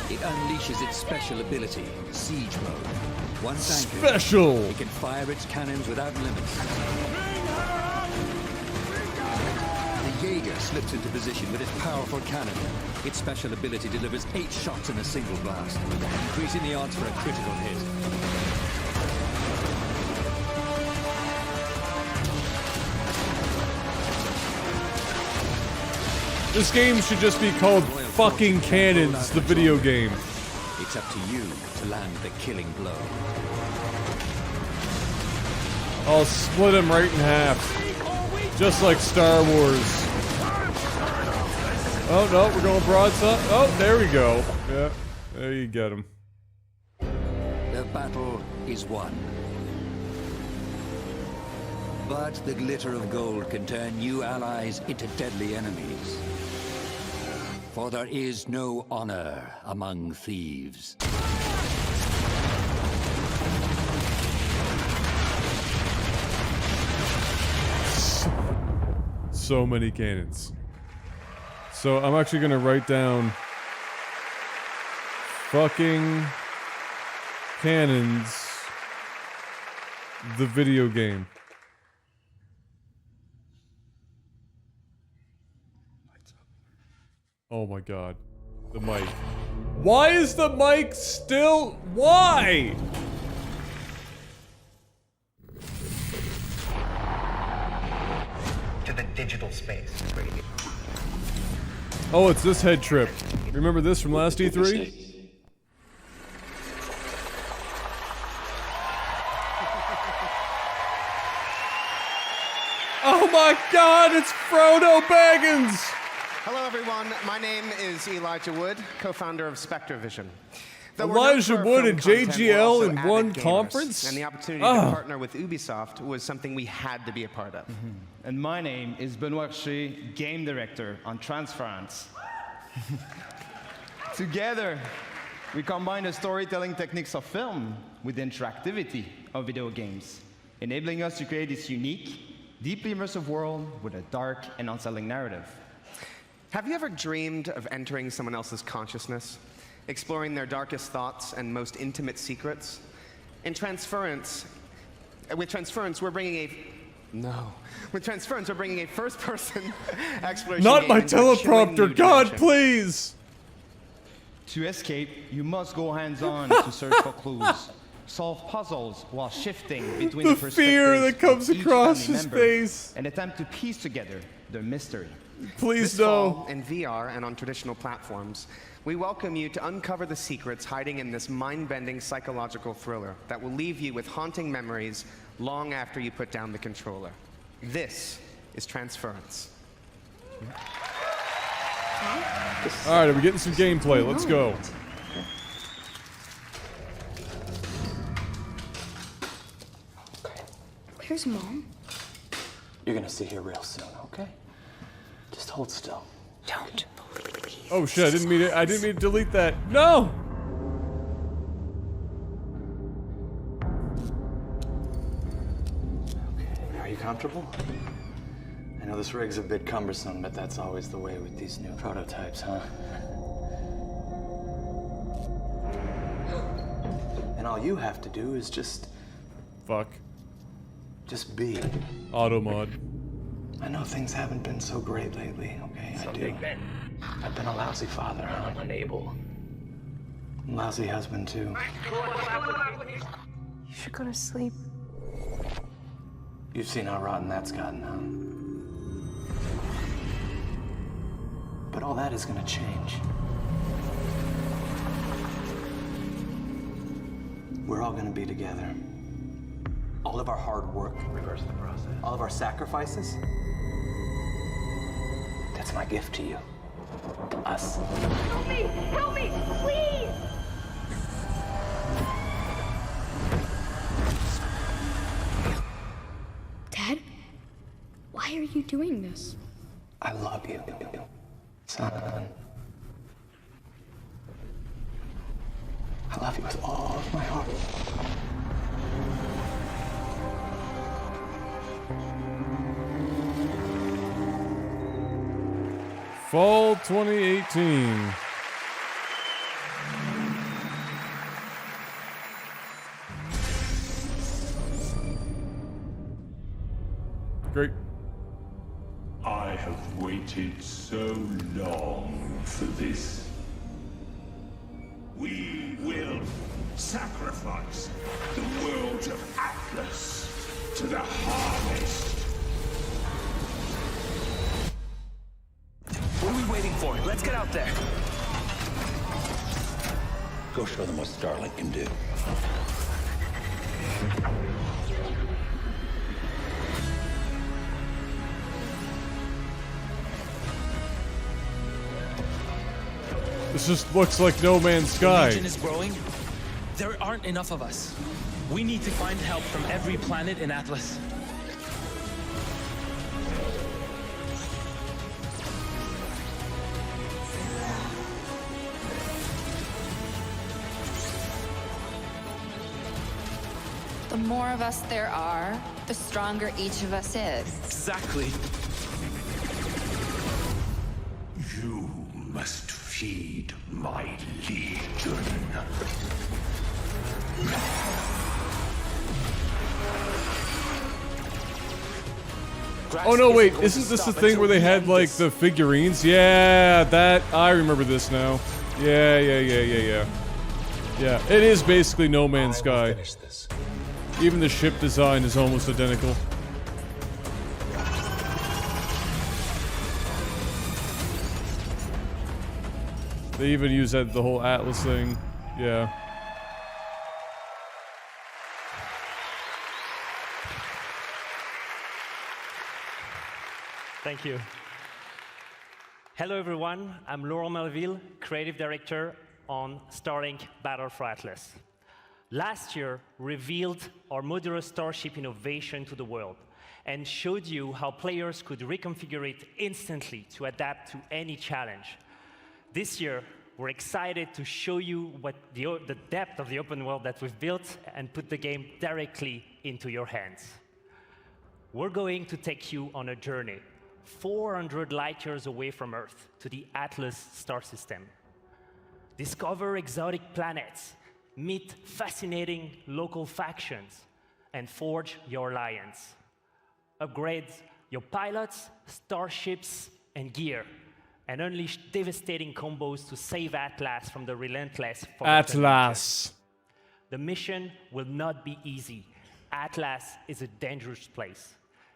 It unleashes its special ability, Siege Mode. Once anchored, Special! it can fire its cannons without limits. The Jaeger slips into position with its powerful cannon. Its special ability delivers 8 shots in a single blast, increasing the odds for a critical hit. This game should just be called fucking Cannons, the video game. It's up to you to land the killing blow. I'll split him right in half. Just like Star Wars. Oh, no, we're going broadside. Oh, there we go. Yeah, there you get him. The battle is won. But the glitter of gold can turn new allies into deadly enemies. For there is no honor among thieves. So many cannons. So I'm actually gonna write down fucking Cannons, the video game. Oh my God, the mic. Why is the mic still? Why? To the digital space. Oh, it's this head trip. Remember this from last E3? Oh my God, it's Frodo Baggins! Hello, everyone. My name is Elijah Wood, co-founder of SpectreVision. Though we're Elijah known for Wood our and film content, we're JGL also in avid one gamers, conference? And the opportunity to partner with Ubisoft was something we had to be a part of. And my name is Benoit Richer, game director on Transference. Together, we combine the storytelling techniques of film with the interactivity of video games, enabling us to create this unique, deeply immersive world with a dark and unsettling narrative. Have you ever dreamed of entering someone else's consciousness, exploring their darkest thoughts and most intimate secrets? In Transference, with Transference, we're bringing a first-person exploration. Not my game into a chilling new teleprompter, God, dimension. please! To escape, you must go hands-on to search for clues, solve puzzles while shifting between The the fear perspectives that comes of each across family his member, face. and attempt to piece together the mystery. Please This no. fall, in VR and on traditional platforms, we welcome you to uncover the secrets hiding in this mind-bending psychological thriller that will leave you with haunting memories long after you put down the controller. This is Transference. Alright, we're getting some gameplay. Let's go. Where's Mom? You're gonna see her real soon, okay? Just hold still. Don't. Oh shit, I didn't mean to delete that. No! Are you comfortable? I know this rig's a bit cumbersome, but that's always the way with these new prototypes, huh? And all you have to do is just... Fuck. Just be. Auto mod. I know things haven't been so great lately, okay? I do. I've been a lousy father, huh? Unable. Lousy husband, too. You should go to sleep. You've seen how rotten that's gotten, huh? But all that is gonna change. We're all gonna be together. All of our hard work. Reverse the process. All of our sacrifices. That's my gift to you. To us. Help me! Help me! Please! Dad? Why are you doing this? I love you, son. I love you with all of my heart. Fall 2018. Great. I have waited so long for this. We will sacrifice the world of Atlas to the harvest. What are we waiting for? Let's get out there. Go show them what Starlink can do. This just looks like No Man's Sky. The Legion is growing. There aren't enough of us. We need to find help from every planet in Atlas. The more of us there are, the stronger each of us is. Exactly. You must feed my legion. Oh no, wait, isn't this the thing where they had like the figurines? Yeah, that, I remember this now. Yeah. Yeah, it is basically No Man's Sky. Even the ship design is almost identical. They even use that, the whole Atlas thing. Yeah. Thank you. Hello everyone, I'm Laurent Melville, Creative Director on Starlink Battle for Atlas. Last year, revealed our modular starship innovation to the world and showed you how players could reconfigure it instantly to adapt to any challenge. This year, we're excited to show you what the depth of the open world that we've built and put the game directly into your hands. We're going to take you on a journey 400 light years away from Earth to the Atlas star system. Discover exotic planets, meet fascinating local factions, and forge your alliance. Upgrade your pilots, starships, and gear, and unleash devastating combos to save Atlas from the relentless forest Atlas. adventure. The mission will not be easy. Atlas is a dangerous place,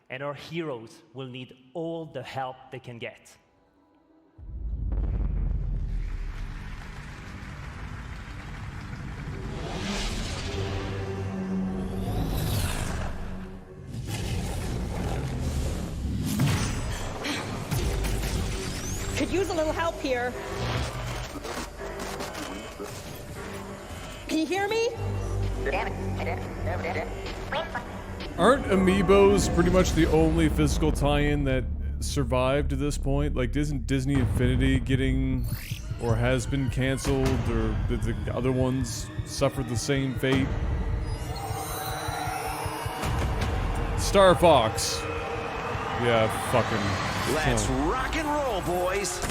and our heroes will need all the help they can get. Could use a little help here. Can you hear me? Aren't amiibos pretty much the only physical tie-in that survived to this point? Like, isn't Disney Infinity getting, or has been canceled, or did the other ones suffer the same fate? Star Fox. Yeah, fucking. Let's rock and roll, boys.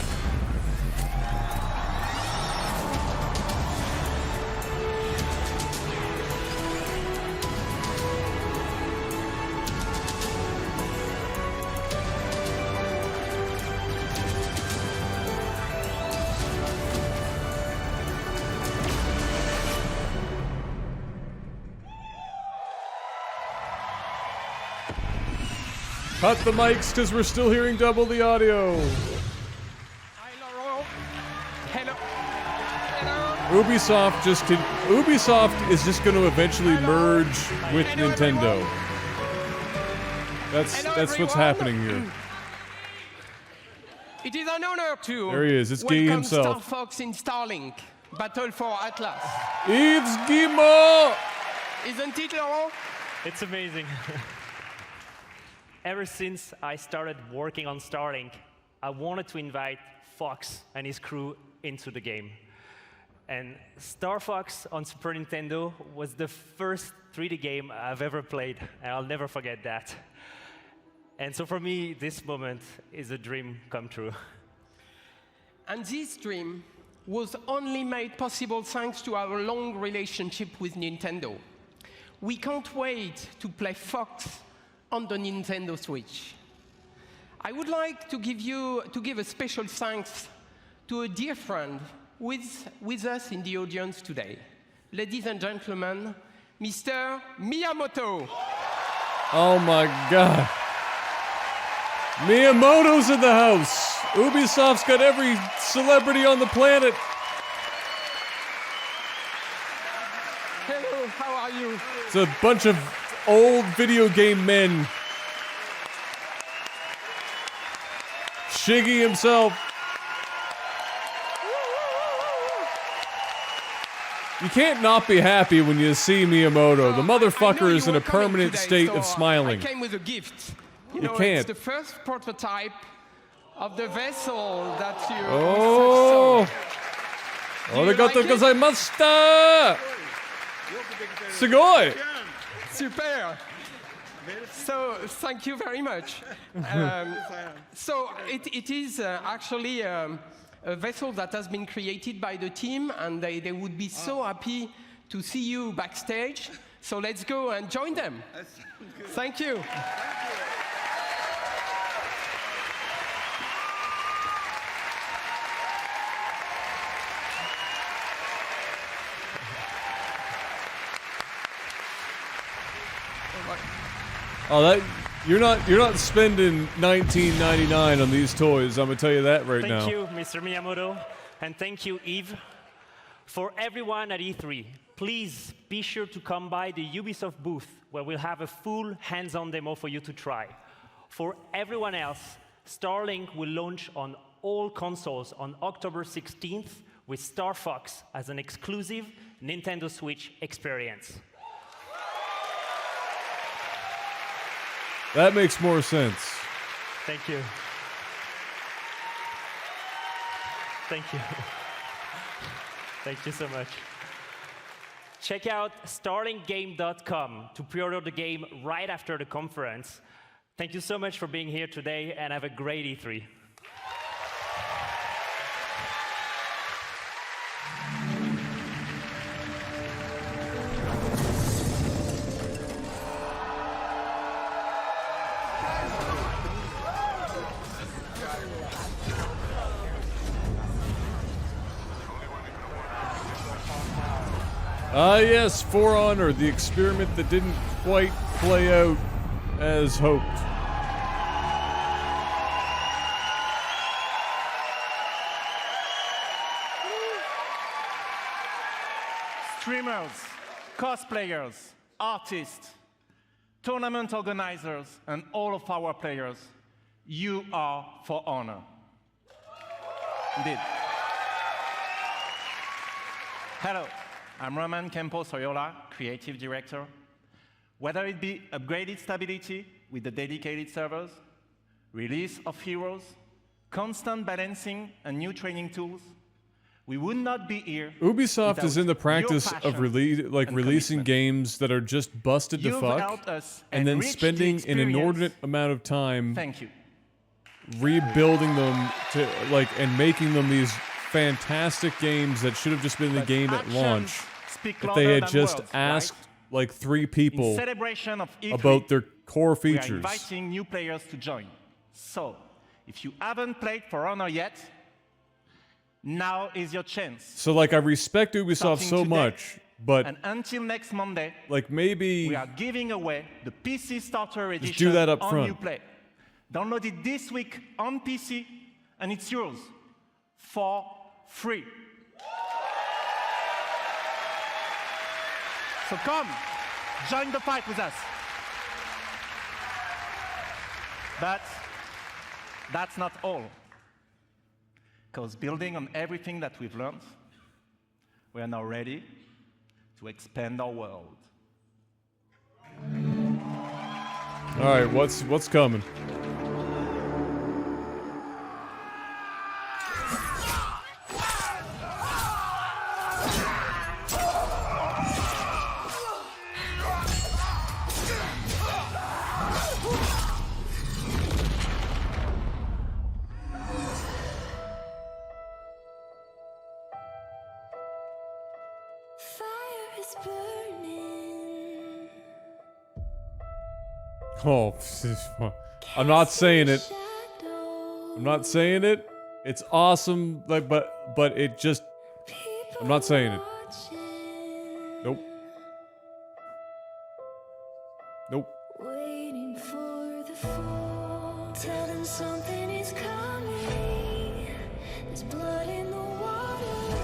Cut the mics because we're still hearing double the audio. Ubisoft is just going to eventually merge with Nintendo. That's what's happening here. It is an honor to There he is. It's Guy welcome himself. Star Fox in Starlink, Battle for Atlas. Yves Guillemot! Isn't it, Laurent? It's amazing. Ever since I started working on Starlink, I wanted to invite Fox and his crew into the game. And Star Fox on Super Nintendo was the first 3D game I've ever played, and I'll never forget that. And so for me, this moment is a dream come true. And this dream was only made possible thanks to our long relationship with Nintendo. We can't wait to play Fox on the Nintendo Switch. I would like to give a special thanks to a dear friend with us in the audience today. Ladies and gentlemen, Mr. Miyamoto. Oh my God. Miyamoto's in the house. Ubisoft's got every celebrity on the planet. Hello, how are you? It's a bunch of old video game men. Shiggy himself. You can't not be happy when you see Miyamoto. The motherfucker is in a permanent state of smiling. I came with a gift. You know, can't. It's the first prototype of the vessel that you Oh! Arigato gozaimashita! Sugoi! Super! So, thank you very much. So, it is actually a vessel that has been created by the team, and they would be so happy to see you backstage. So, let's go and join them. Thank you. Oh, that you're not spending $19.99 on these toys. I'm gonna tell you that right now. Thank you, Mr. Miyamoto, and thank you, Yves. For everyone at E3, please be sure to come by the Ubisoft booth, where we'll have a full hands-on demo for you to try. For everyone else, Starlink will launch on all consoles on October 16th with Star Fox as an exclusive Nintendo Switch experience. That makes more sense. Thank you. Thank you. Thank you so much. Check out starlinkgame.com to pre-order the game right after the conference. Thank you so much for being here today, and have a great E3. Ah, yes, For Honor, the experiment that didn't quite play out as hoped. Streamers, cosplayers, artists, tournament organizers, and all of our players, you are For Honor. Indeed. Hello. I'm Roman Campos-Oyola, Creative Director. Whether it be upgraded stability with the dedicated servers, release of heroes, constant balancing and new training tools, we would not be here. Ubisoft is in the practice of releasing games that are just busted to fuck, and then spending an inordinate amount of time rebuilding them to and making them these fantastic games that should have just been the game at launch. If they had just asked like 3 people about their core features. We are inviting new players to join. So, if you haven't played For Honor yet, now is your chance. So like I respect Ubisoft so much, but and until next Monday, maybe we are giving away the PC Starter Edition do that up on front. Uplay. Download it this week on PC, and it's yours for free. So come, join the fight with us. But that's not all. Because building on everything that we've learned, we are now ready to expand our world. All right, what's coming? Oh, I'm not saying it. I'm not saying it. It's awesome, but it just. I'm not saying it. Nope. Nope. Waiting for the fall. Tell them something is coming. There's blood in the water.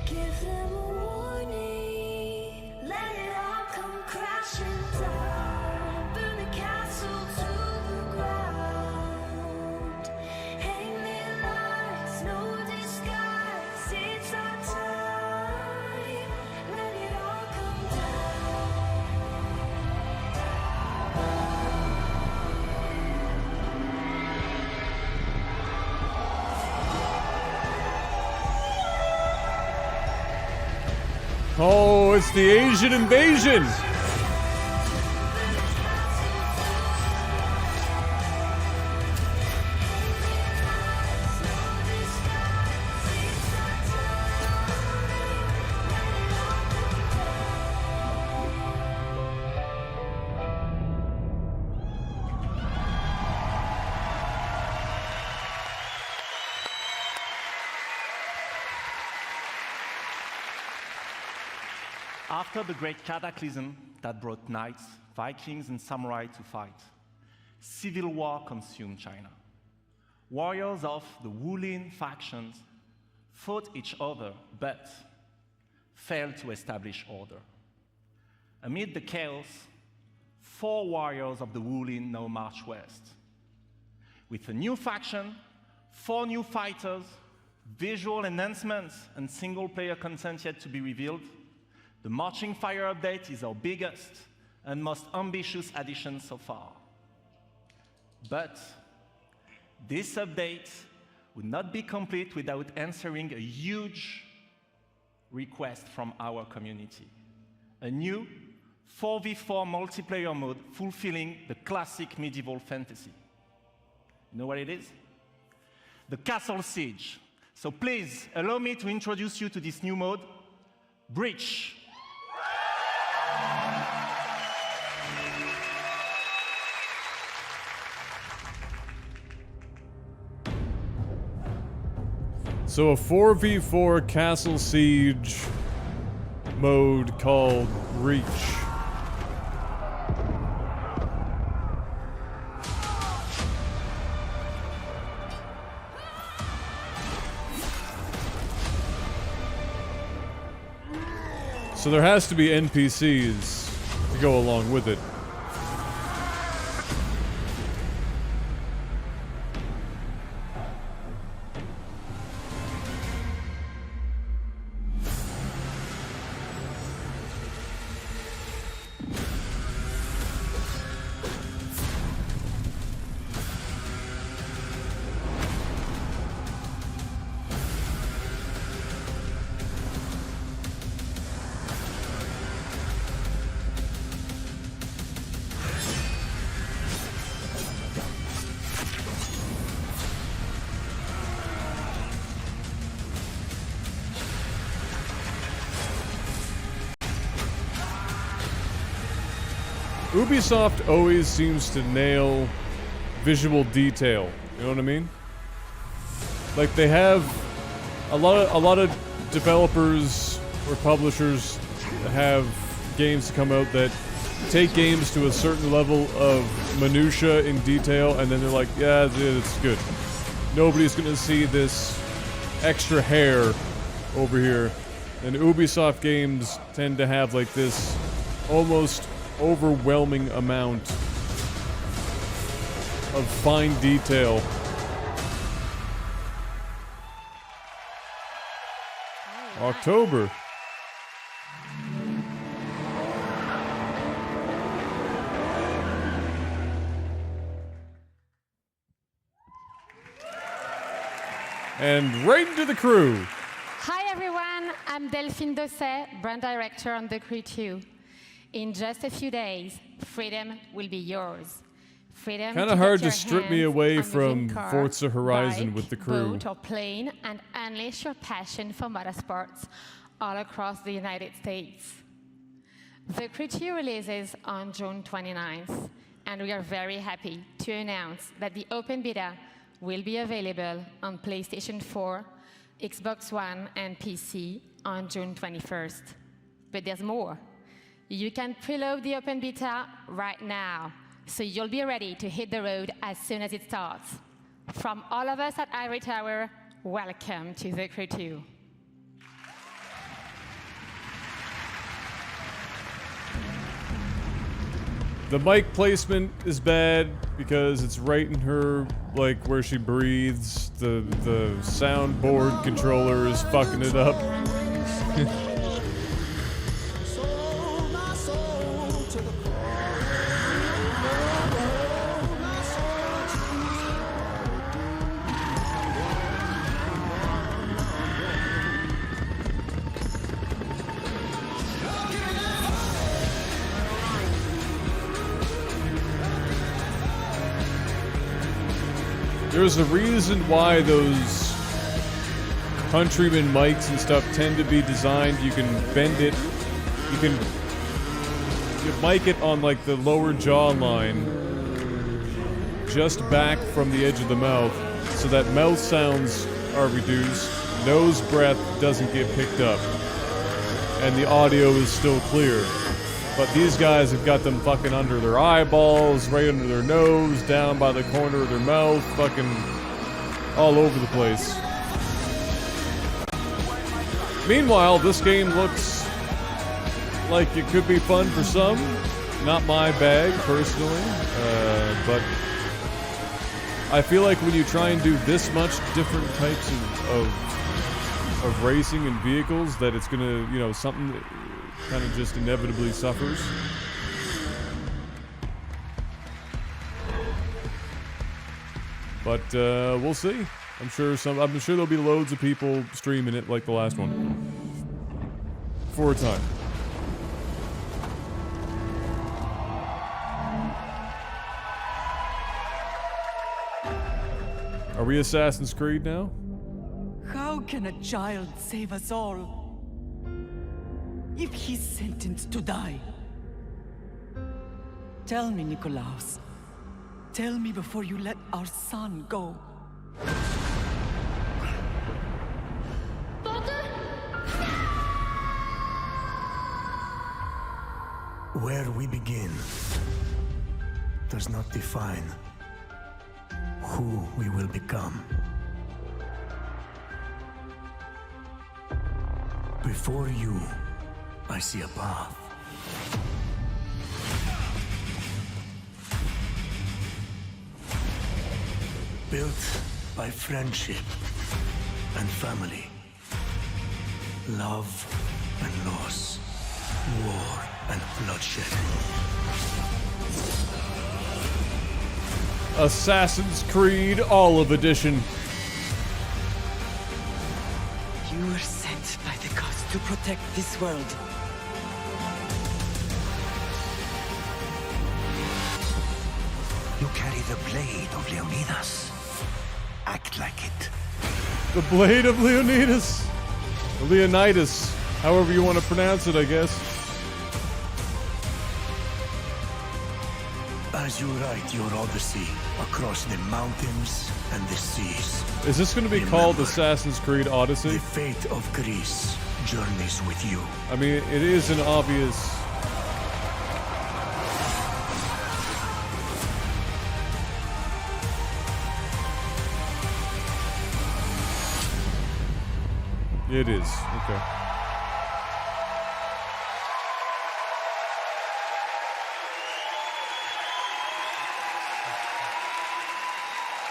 Give them a warning. Let it all come crashing down. Burn the castle to the ground. Hang their lights, no disguise. It's our time. Let it all come Oh, it's the Asian invasion! After the great cataclysm that brought knights, Vikings, and samurai to fight, civil war consumed China. Warriors of the Wulin factions fought each other, but failed to establish order. Amid the chaos, 4 warriors of the Wulin now march west. With a new faction, 4 new fighters, visual enhancements, and single-player content yet to be revealed, the Marching Fire update is our biggest and most ambitious addition so far. But this update would not be complete without answering a huge request from our community. A new 4v4 multiplayer mode fulfilling the classic medieval fantasy. You know what it is? The Castle Siege. So please, allow me to introduce you to this new mode, Breach. So a 4v4 Castle Siege mode called Reach. So there has to be NPCs to go along with it. Ubisoft always seems to nail visual detail. You know what I mean? Like they have a lot of developers or publishers have games come out that take games to a certain level of minutia in detail, and then they're like, yeah, it's good. Nobody's gonna see this extra hair over here. And Ubisoft games tend to have like this almost overwhelming amount of fine detail. October. And right into the crew. Hi everyone, I'm Delphine Dosset, brand director on The Crew 2. In just a few days, freedom will be yours. Freedom Kind of hard to strip me away from Forza Horizon bike, with The Crew. boat or plane, and unleash your passion for motorsports all across the United States. The Crew 2 releases on June 29th, and we are very happy to announce that the open beta will be available on PlayStation 4, Xbox One, and PC on June 21st. But there's more. You can preload the open beta right now, so you'll be ready to hit the road as soon as it starts. From all of us at Ivory Tower, welcome to The Crew 2. The mic placement is bad because it's right in her, like, where she breathes. The soundboard controller is fucking it up. There's a reason why those countryman mics and stuff tend to be designed. You can bend it. You mic it on like the lower jawline, just back from the edge of the mouth, so that mouth sounds are reduced, nose breath doesn't get picked up, and the audio is still clear. But these guys have got them fucking under their eyeballs, right under their nose, down by the corner of their mouth, fucking all over the place. Meanwhile, this game looks like it could be fun for some. Not my bag, personally, but I feel like when you try and do this much different types of racing and vehicles, that it's gonna, you know, something that kind of just inevitably suffers. But we'll see. I'm sure there'll be loads of people streaming it like the last one. For a time. Are we Assassin's Creed now? How can a child save us all if he's sentenced to die? Tell me, Nikolaos. Tell me before you let our son go. Where we begin does not define who we will become. Before you, I see a path. Built by friendship and family. Love and loss. War and bloodshed. Assassin's Creed Olive Edition. You were sent by the gods to protect this world. You carry the blade of Leonidas. Act like it. The Blade of Leonidas. Leonidas. However you want to pronounce it, I guess. As you write your Odyssey across the mountains and the seas. Is this going to be called Assassin's Creed Odyssey? The fate of Greece journeys with you. I mean, it is an obvious... It is. Okay.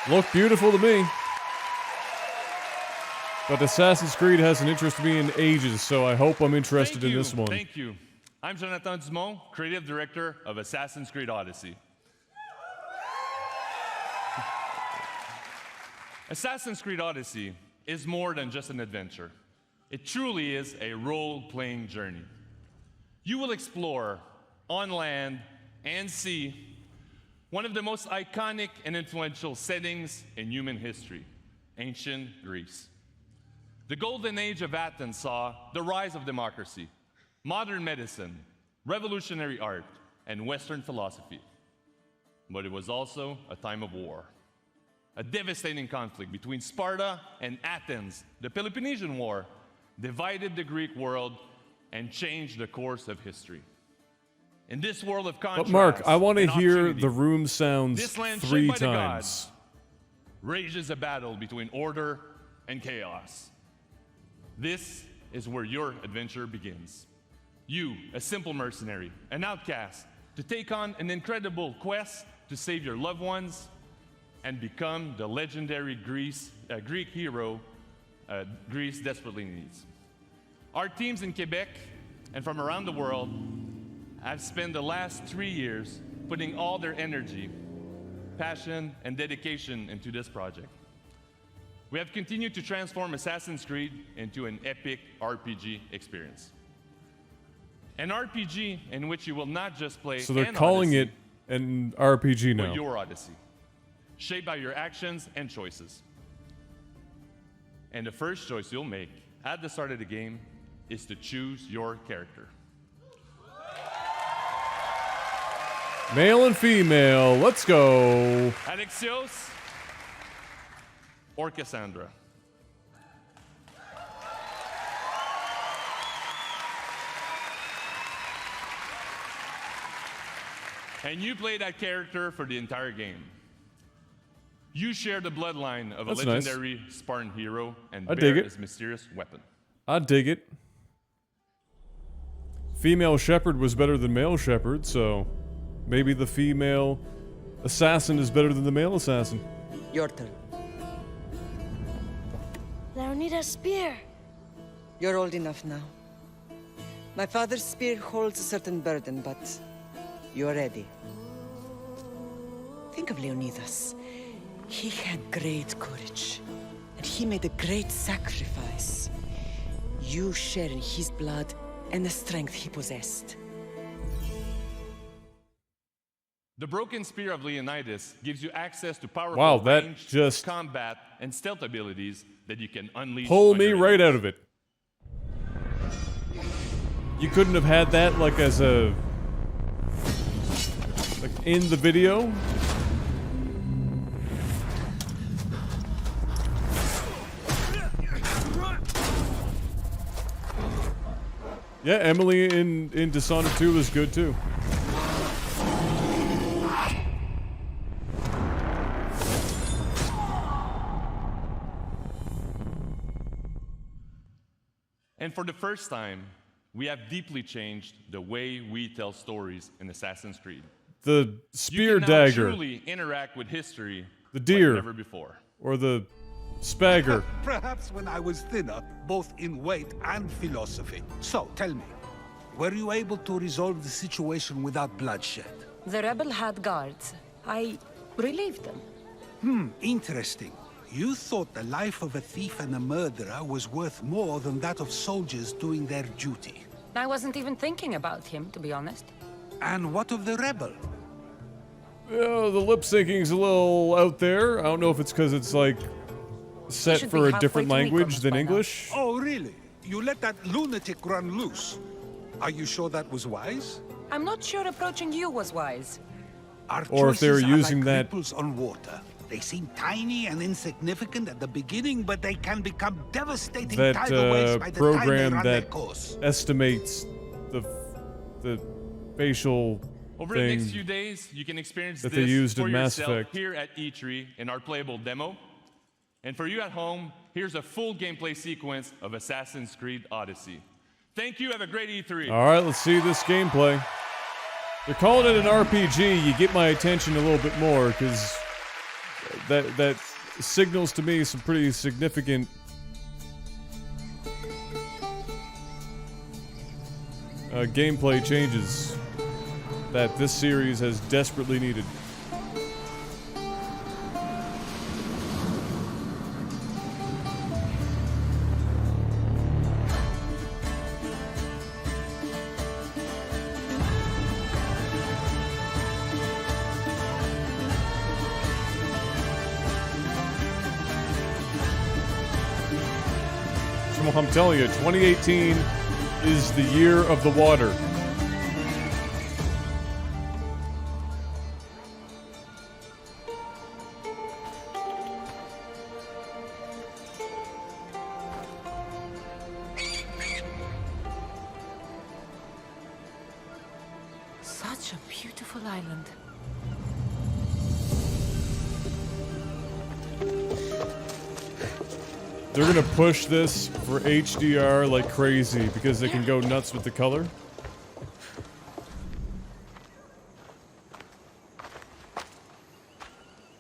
Look beautiful to me. But Assassin's Creed hasn't interested me in ages, so I hope I'm interested in this one. Thank you. I'm Jonathan Dumont, creative director of Assassin's Creed Odyssey. Assassin's Creed Odyssey is more than just an adventure. It truly is a role-playing journey. You will explore, on land and sea, one of the most iconic and influential settings in human history, ancient Greece. The golden age of Athens saw the rise of democracy, modern medicine, revolutionary art, and Western philosophy. But it was also a time of war. A devastating conflict between Sparta and Athens, the Peloponnesian War, divided the Greek world and changed the course of history. In this world of contrast, but Mark, I want to and hear opportunity, the room sounds this land 3 shaped by the times. gods rages a battle between order and chaos. This is where your adventure begins. You, a simple mercenary, an outcast, to take on an incredible quest to save your loved ones and become the legendary Greek hero Greece desperately needs. Our teams in Quebec and from around the world have spent the last 3 years putting all their energy, passion, and dedication into this project. We have continued to transform Assassin's Creed into an epic RPG experience. An RPG in which you will not just play So they're an calling Odyssey, it an RPG but now. your Odyssey, shaped by your actions and choices. And the first choice you'll make at the start of the game is to choose your character. Male and female, let's go. Alexios or Cassandra? And you play that character for the entire game. You share the bloodline of That's a nice. legendary Spartan hero and I bear dig it. his mysterious weapon. I dig it. Female shepherd was better than male shepherd, so maybe the female assassin is better than the male assassin. Your turn. Leonida's spear. You're old enough now. My father's spear holds a certain burden, but you're ready. Think of Leonidas. He had great courage, and he made a great sacrifice. You share in his blood and the strength he possessed. The broken spear of Leonidas gives you access to powerful Wow, that ranged just- combat and stealth abilities that you can unleash. Pull on me your right enemies. out of it. You couldn't have had that like as a... like in the video? Yeah, Emily in Dishonored 2 was good too. And for the first time, we have deeply changed the way we tell stories in Assassin's Creed. The spear you can now dagger. truly interact with history The deer. like never before. Or the spagger. Perhaps when I was thinner, both in weight and philosophy. So, tell me, were you able to resolve the situation without bloodshed? The rebel had guards. I relieved them. Interesting. You thought the life of a thief and a murderer was worth more than that of soldiers doing their duty. I wasn't even thinking about him, to be honest. And what of the rebel? Yeah, the lip syncing's a little out there. I don't know if it's because it's like set should for be a different halfway to language Mykonos than by now. English. Oh, really? You let that lunatic run loose? Are you sure that was wise? I'm not sure approaching you was wise. Our or if they're choices are using like that. ripples on water. They seem tiny and insignificant at the beginning, but they can become devastating tidal waves by the time they program run their that course. estimates the facial Over the next thing few days, you can experience that this they used for in Mass yourself Effect. here at E3 in our playable demo. And for you at home, here's a full gameplay sequence of Assassin's Creed Odyssey. Thank you. Have a great E3. All right, let's see this gameplay. They're calling it an RPG. You get my attention a little bit more because that signals to me some pretty significant gameplay changes that this series has desperately needed. I'm telling you, 2018 is the year of the water. Such a beautiful island. They're gonna push this for HDR like crazy because they can go nuts with the color.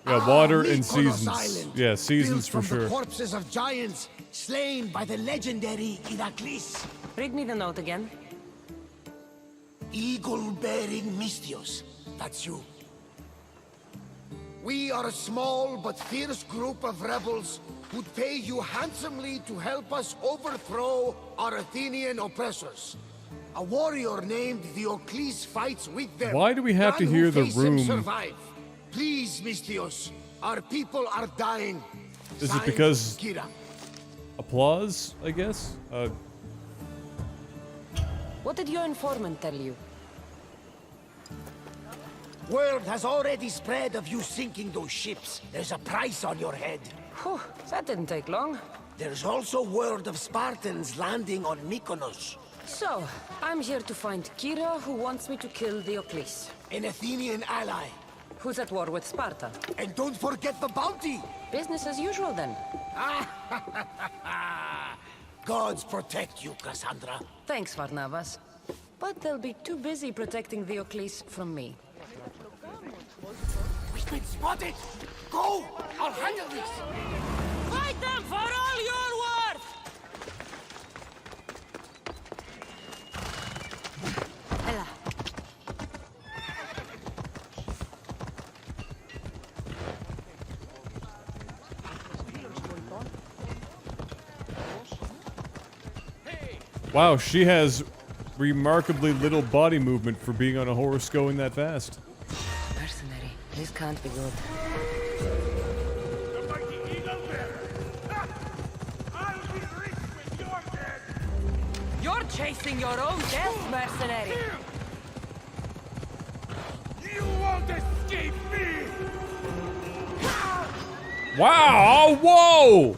Yeah, water and seasons. Island, Yeah, seasons for built from sure. the corpses of giants slain by the legendary Iraklis. Read me the note again. Eagle-bearing Mystios. That's you. We are a small but fierce group of rebels who'd pay you handsomely to help us overthrow our Athenian oppressors. A warrior named Diocles fights with them. Why do we have to None who hear the face him room? survive. Please, Mystios. Our people are dying. Is it Signed, because Kira. applause, I guess? What did your informant tell you? Word has already spread of you sinking those ships. There's a price on your head. Whew, that didn't take long. There's also word of Spartans landing on Mykonos. So, I'm here to find Kira, who wants me to kill Diocles. An Athenian ally. Who's at war with Sparta. And don't forget the bounty! Business as usual, then. Gods protect you, Cassandra. Thanks, Varnavas. But they'll be too busy protecting Diocles from me. We've been spotted! Go! I'll handle this! Fight them for all you're worth! Ella. Wow, she has remarkably little body movement for being on a horse going that fast. Mercenary, this can't be good. You're chasing your own death, mercenary! You won't escape me! Wow! Whoa!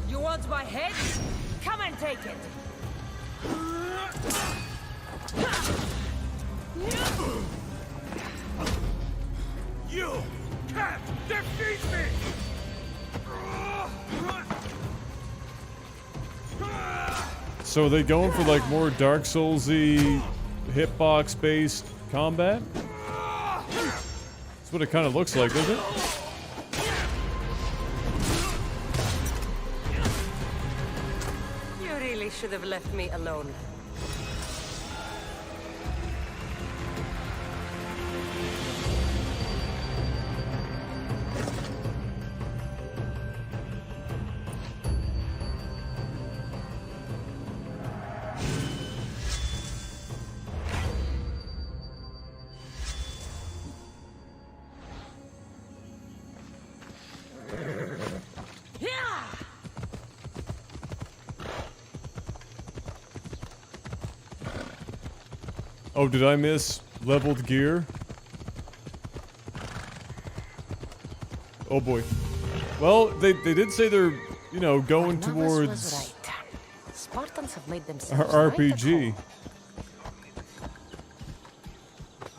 You want my head? Come and take it! You can't defeat me! So are they going for like more Dark Souls-y, hitbox-based combat? That's what it kind of looks like, doesn't it? You really should have left me alone. Oh, did I miss leveled gear? Oh boy. Well, they did say they're, you know, going towards Spartans have made themselves RPG.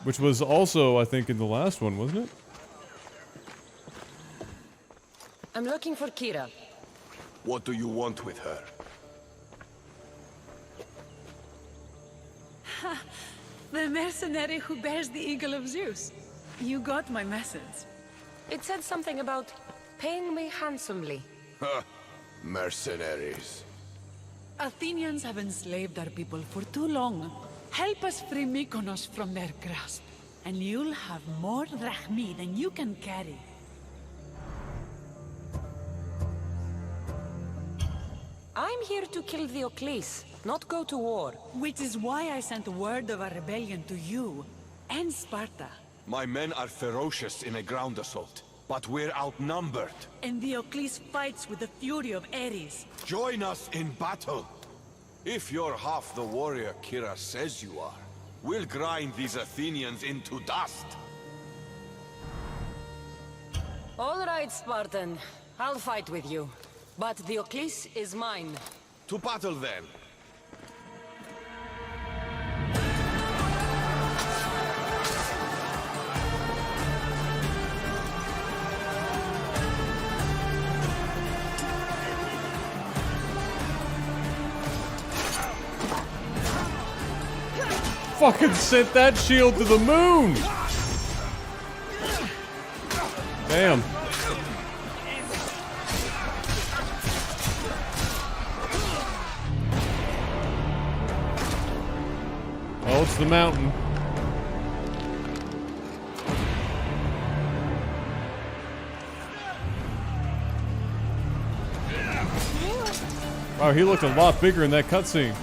Which was also, I think, in the last one, wasn't it? I'm looking for Kira. What do you want with her? Ha! The mercenary who bears the eagle of Zeus. You got my message. It said something about paying me handsomely. Huh. Mercenaries. Athenians have enslaved our people for too long. Help us free Mykonos from their grasp, and you'll have more drachmi than you can carry. I'm here to kill Diocles, not go to war. Which is why I sent word of a rebellion to you and Sparta. My men are ferocious in a ground assault, but we're outnumbered. And Diocles fights with the fury of Ares. Join us in battle. If you're half the warrior Kira says you are, we'll grind these Athenians into dust. All right, Spartan. I'll fight with you. But Diocles is mine. To battle then. Fucking sent that shield to the moon! Damn. Oh, it's the mountain. Wow, he looked a lot bigger in that cutscene.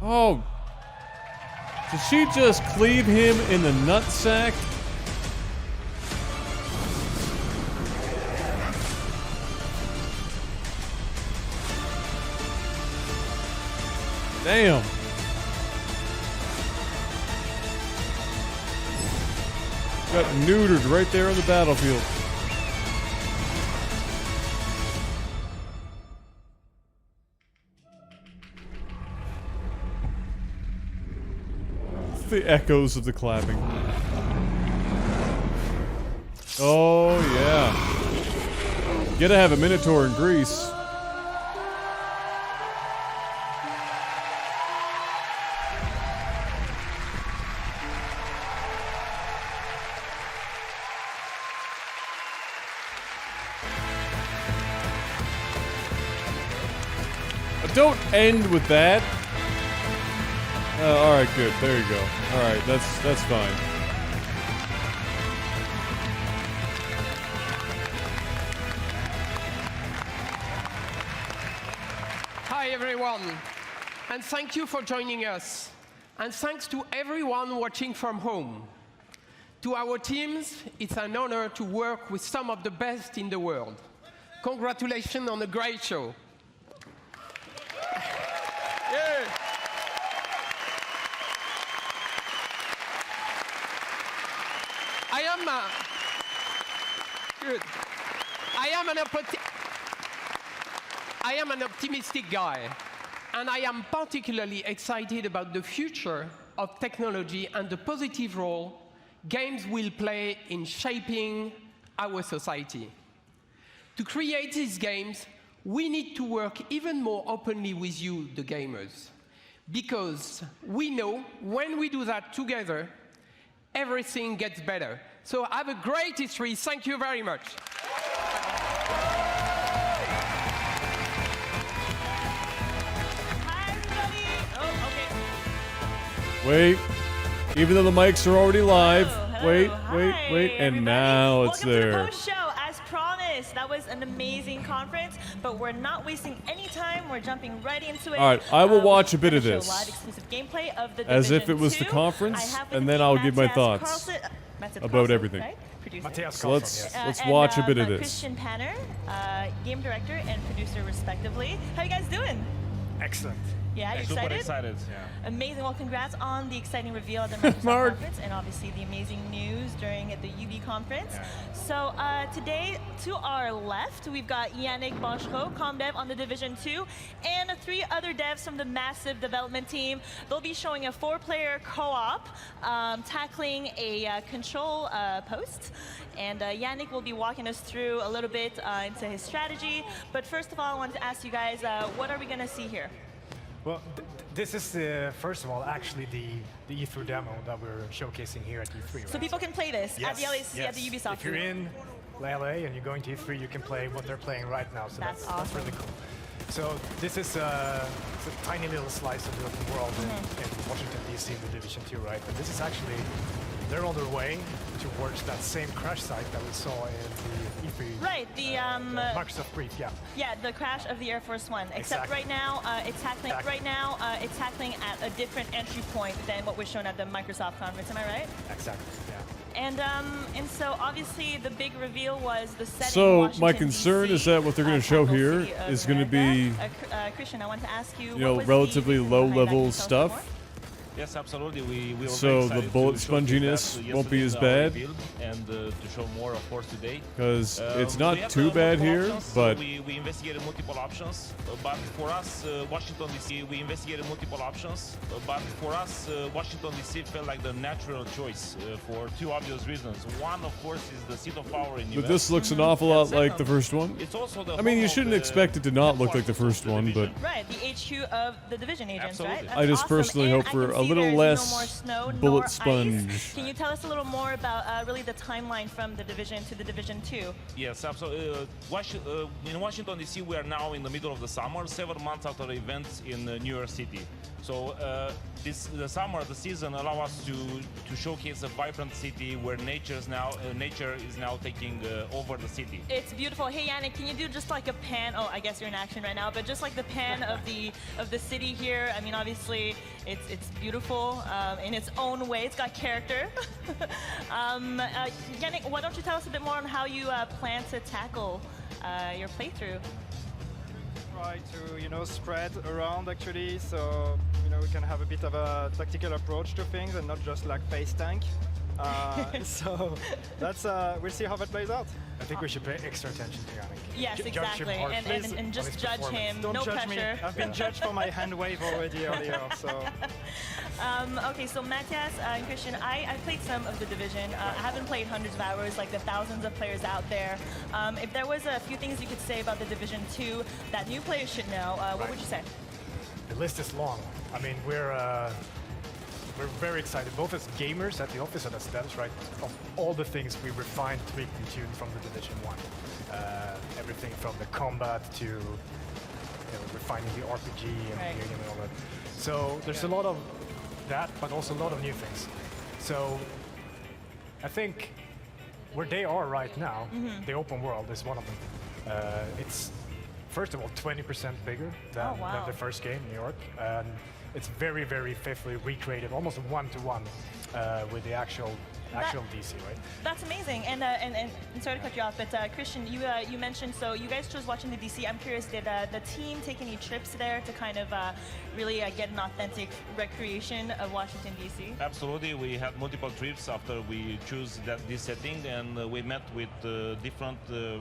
Oh. Did she just cleave him in the nutsack? Damn. Got neutered right there on the battlefield. The echoes of the clapping. Oh, yeah. Gotta have a Minotaur in Greece. Don't end with that. All right, good. There you go. All right, that's fine. Hi, everyone, and thank you for joining us. And thanks to everyone watching from home. To our teams, it's an honor to work with some of the best in the world. Congratulations on a great show. Yeah. Good. I am an optimistic guy, and I am particularly excited about the future of technology and the positive role games will play in shaping our society. To create these games, we need to work even more openly with you, the gamers, because we know when we do that together, everything gets better. So have a great E3. Thank you very much. Hi, everybody. Oh, okay. Wait. Even though the mics are already live. Hello, wait, hi, wait, and everybody. now it's Welcome to the there. post show. That was an amazing conference, but we're not wasting any time. We're jumping right into it. All right, I will watch a bit of Show this. live exclusive gameplay of the As if Division it was the 2. conference, I have with and then me I'll give my Matthias thoughts Matthias about Carlson, everything. right? Producer. Matthias So let's And, watch a bit of this. Christian Panner, game director and producer respectively. How you guys doing? Excellent. Yeah, you Super excited? excited. Yeah. Amazing. Well, congrats on the exciting reveal at the Microsoft Mark. conference, and obviously the amazing news during the UB conference. So today, to our left, we've got Yannick Boschro, ComDev on the Division 2, and 3 other devs from the massive development team. They'll be showing a 4-player co-op, tackling a control post. And Yannick will be walking us through a little bit into his strategy. But first of all, I wanted to ask you guys, what are we going to see here? Well, this is, first of all, actually the E3 demo that we're showcasing here at E3. Right? So people can play this at the LAC, at the Ubisoft. If you're in LA and you're going to E3, you can play what they're playing right now. So that's awesome. That's really cool. So this is it's a tiny little slice of the open world in Washington, D.C. in the Division 2, right? And this is actually, they're on their way towards that same crash site that we saw in the E3. Right, the Microsoft brief, yeah. Yeah, the crash of the Air Force One. Except Exactly. right now, it's tackling. Right now, it's tackling at a different entry point than what was shown at the Microsoft conference. Am I right? Exactly. Yeah. And so obviously the big reveal was the setting. So Washington, my concern DC, is that what they're going to show capital here city of is going to America. be, Christian, I want to ask you. you know, relatively low-level stuff. Yes, absolutely. We were So very the excited bullet to showcase sponginess that won't be as yesterday in our bad. reveal, and to show more, of course, today. Because it's not we have, too bad multiple here, options. but we investigated multiple options. But for us, Washington DC, we investigated multiple options. But for us, Washington DC felt like the natural choice for 2 obvious reasons. One, of course, is the seat of power in but US. this looks an awful lot like the first one. It's also the I mean, you home shouldn't of expect it to not look like the first one, but Right, the HQ of the Division agents, Absolutely. right? That's I just awesome. personally And hope I for can a see little there's less no more snow, bullet nor sponge. Ice. Can you tell us a little more about really the timeline from the Division to the Division 2? Yes, absolutely. In Washington, D.C., we are now in the middle of the summer, 7 months after the events in New York City. So the summer, the season, allow us to showcase a vibrant city where nature is now taking over the city. It's beautiful. Hey Yannick, can you do just like a pan? Oh, I guess you're in action right now, but just like the pan of the city here. I mean, obviously, it's beautiful in its own way. It's got character. Yannick, why don't you tell us a bit more on how you plan to tackle your playthrough? Try to spread around actually, so we can have a bit of a tactical approach to things and not just like face tank. So that's we'll see how that plays out. I think we should pay extra attention to Yannick. Yes, Judge exactly, him hard, please, and on just his judge performance. him. Don't no judge pressure. me. I've been judged for my hand wave already earlier, so. Okay, so Matthias and Christian, I played some of the Division. I haven't played hundreds of hours like the thousands of players out there. If there was a few things you could say about the Division 2 that new players should know, what would you say? The list is long. I mean, we're very excited, both as gamers at the office and as devs, right? Of all the things we refined, tweaked, and tuned from the Division 1. Everything from the combat to refining the RPG and all that. So there's a lot of that, but also a lot of new things. So I think where they are right now, the open world is one of them. It's first of all 20% bigger than the first game, New York, and it's very, very faithfully recreated, almost one-to-one with the actual DC, right? That's amazing. And sorry to cut you off, but Christian, you mentioned, so you guys chose watching the DC. I'm curious, did the team take any trips there to kind of really get an authentic recreation of Washington, DC? Absolutely. We had multiple trips after we chose this setting, and we met with different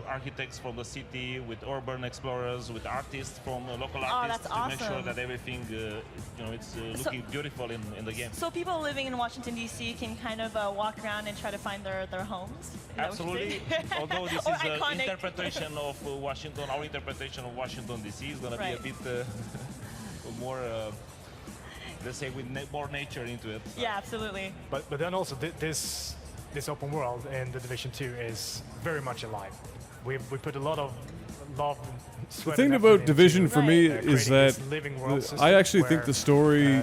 architects from the city, with urban explorers, with artists from local artists that's to make sure awesome. that everything, it's looking beautiful in the game. So people living in Washington, DC can kind of walk around and try to find their homes? Is that what you're Absolutely. saying? Although this Or is an iconic. interpretation of Washington, our interpretation of Washington DC is going to be a bit more, let's say, with more nature into it. Yeah, absolutely. But then also this open world in the Division 2 is very much alive. We put a lot of love, the sweat, thing and about effort Division into, for me is creating that this living world I actually system think the where, story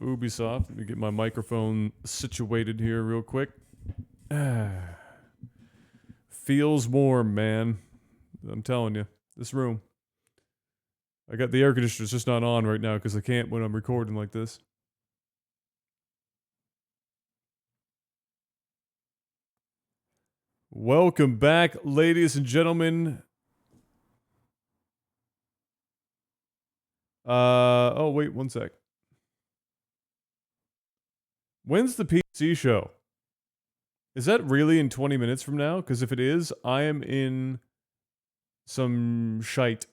Ubisoft. Let me get my microphone situated here real quick. Feels warm, man. I'm telling you, this room. I got the air conditioner just not on right now because I can't when I'm recording like this. Welcome back, ladies and gentlemen. Oh, wait, one sec. When's the PC show? Is that really in 20 minutes from now? Because if it is, I am in some shite.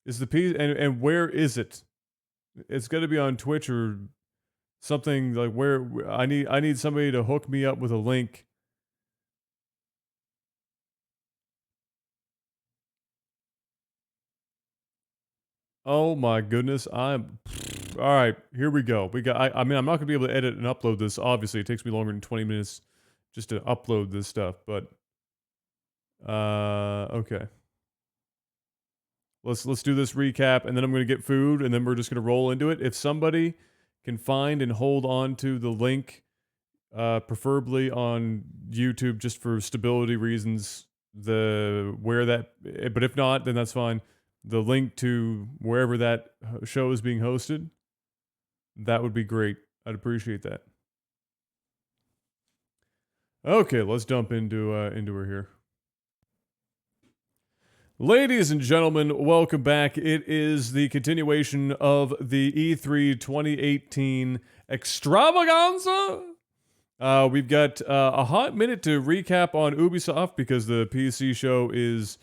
Is the P and where is it? It's got to be on Twitch or something like where I need somebody to hook me up with a link. Oh my goodness, I'm all right. Here we go. We got. I mean, I'm not gonna be able to edit and upload this. Obviously, it takes me longer than 20 minutes just to upload this stuff. But okay. Let's do this recap, and then I'm gonna get food, and then we're just gonna roll into it. If somebody can find and hold on to the link, preferably on YouTube, just for stability reasons, but if not, then that's fine. The link to wherever that show is being hosted, that would be great. I'd appreciate that. Okay, let's jump into her here. Ladies and gentlemen, welcome back. It is the continuation of the E3 2018 extravaganza. We've got a hot minute to recap on Ubisoft because the PC show is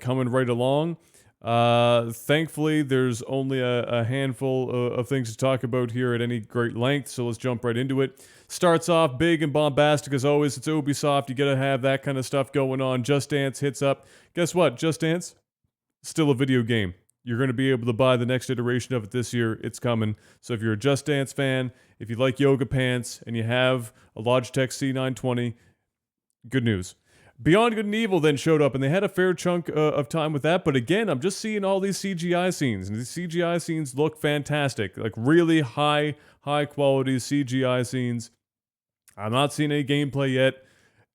coming right along. Thankfully, there's only a handful of things to talk about here at any great length, so let's jump right into it. Starts off big and bombastic as always. It's Ubisoft. You gotta have that kind of stuff going on. Just Dance hits up. Guess what? Just Dance, still a video game. You're going to be able to buy the next iteration of it this year. It's coming. So if you're a Just Dance fan, if you like yoga pants, and you have a Logitech C920, good news. Beyond Good and Evil then showed up, and they had a fair chunk of time with that. But again, I'm just seeing all these CGI scenes, and these CGI scenes look fantastic. Like really high quality CGI scenes. I'm not seeing any gameplay yet.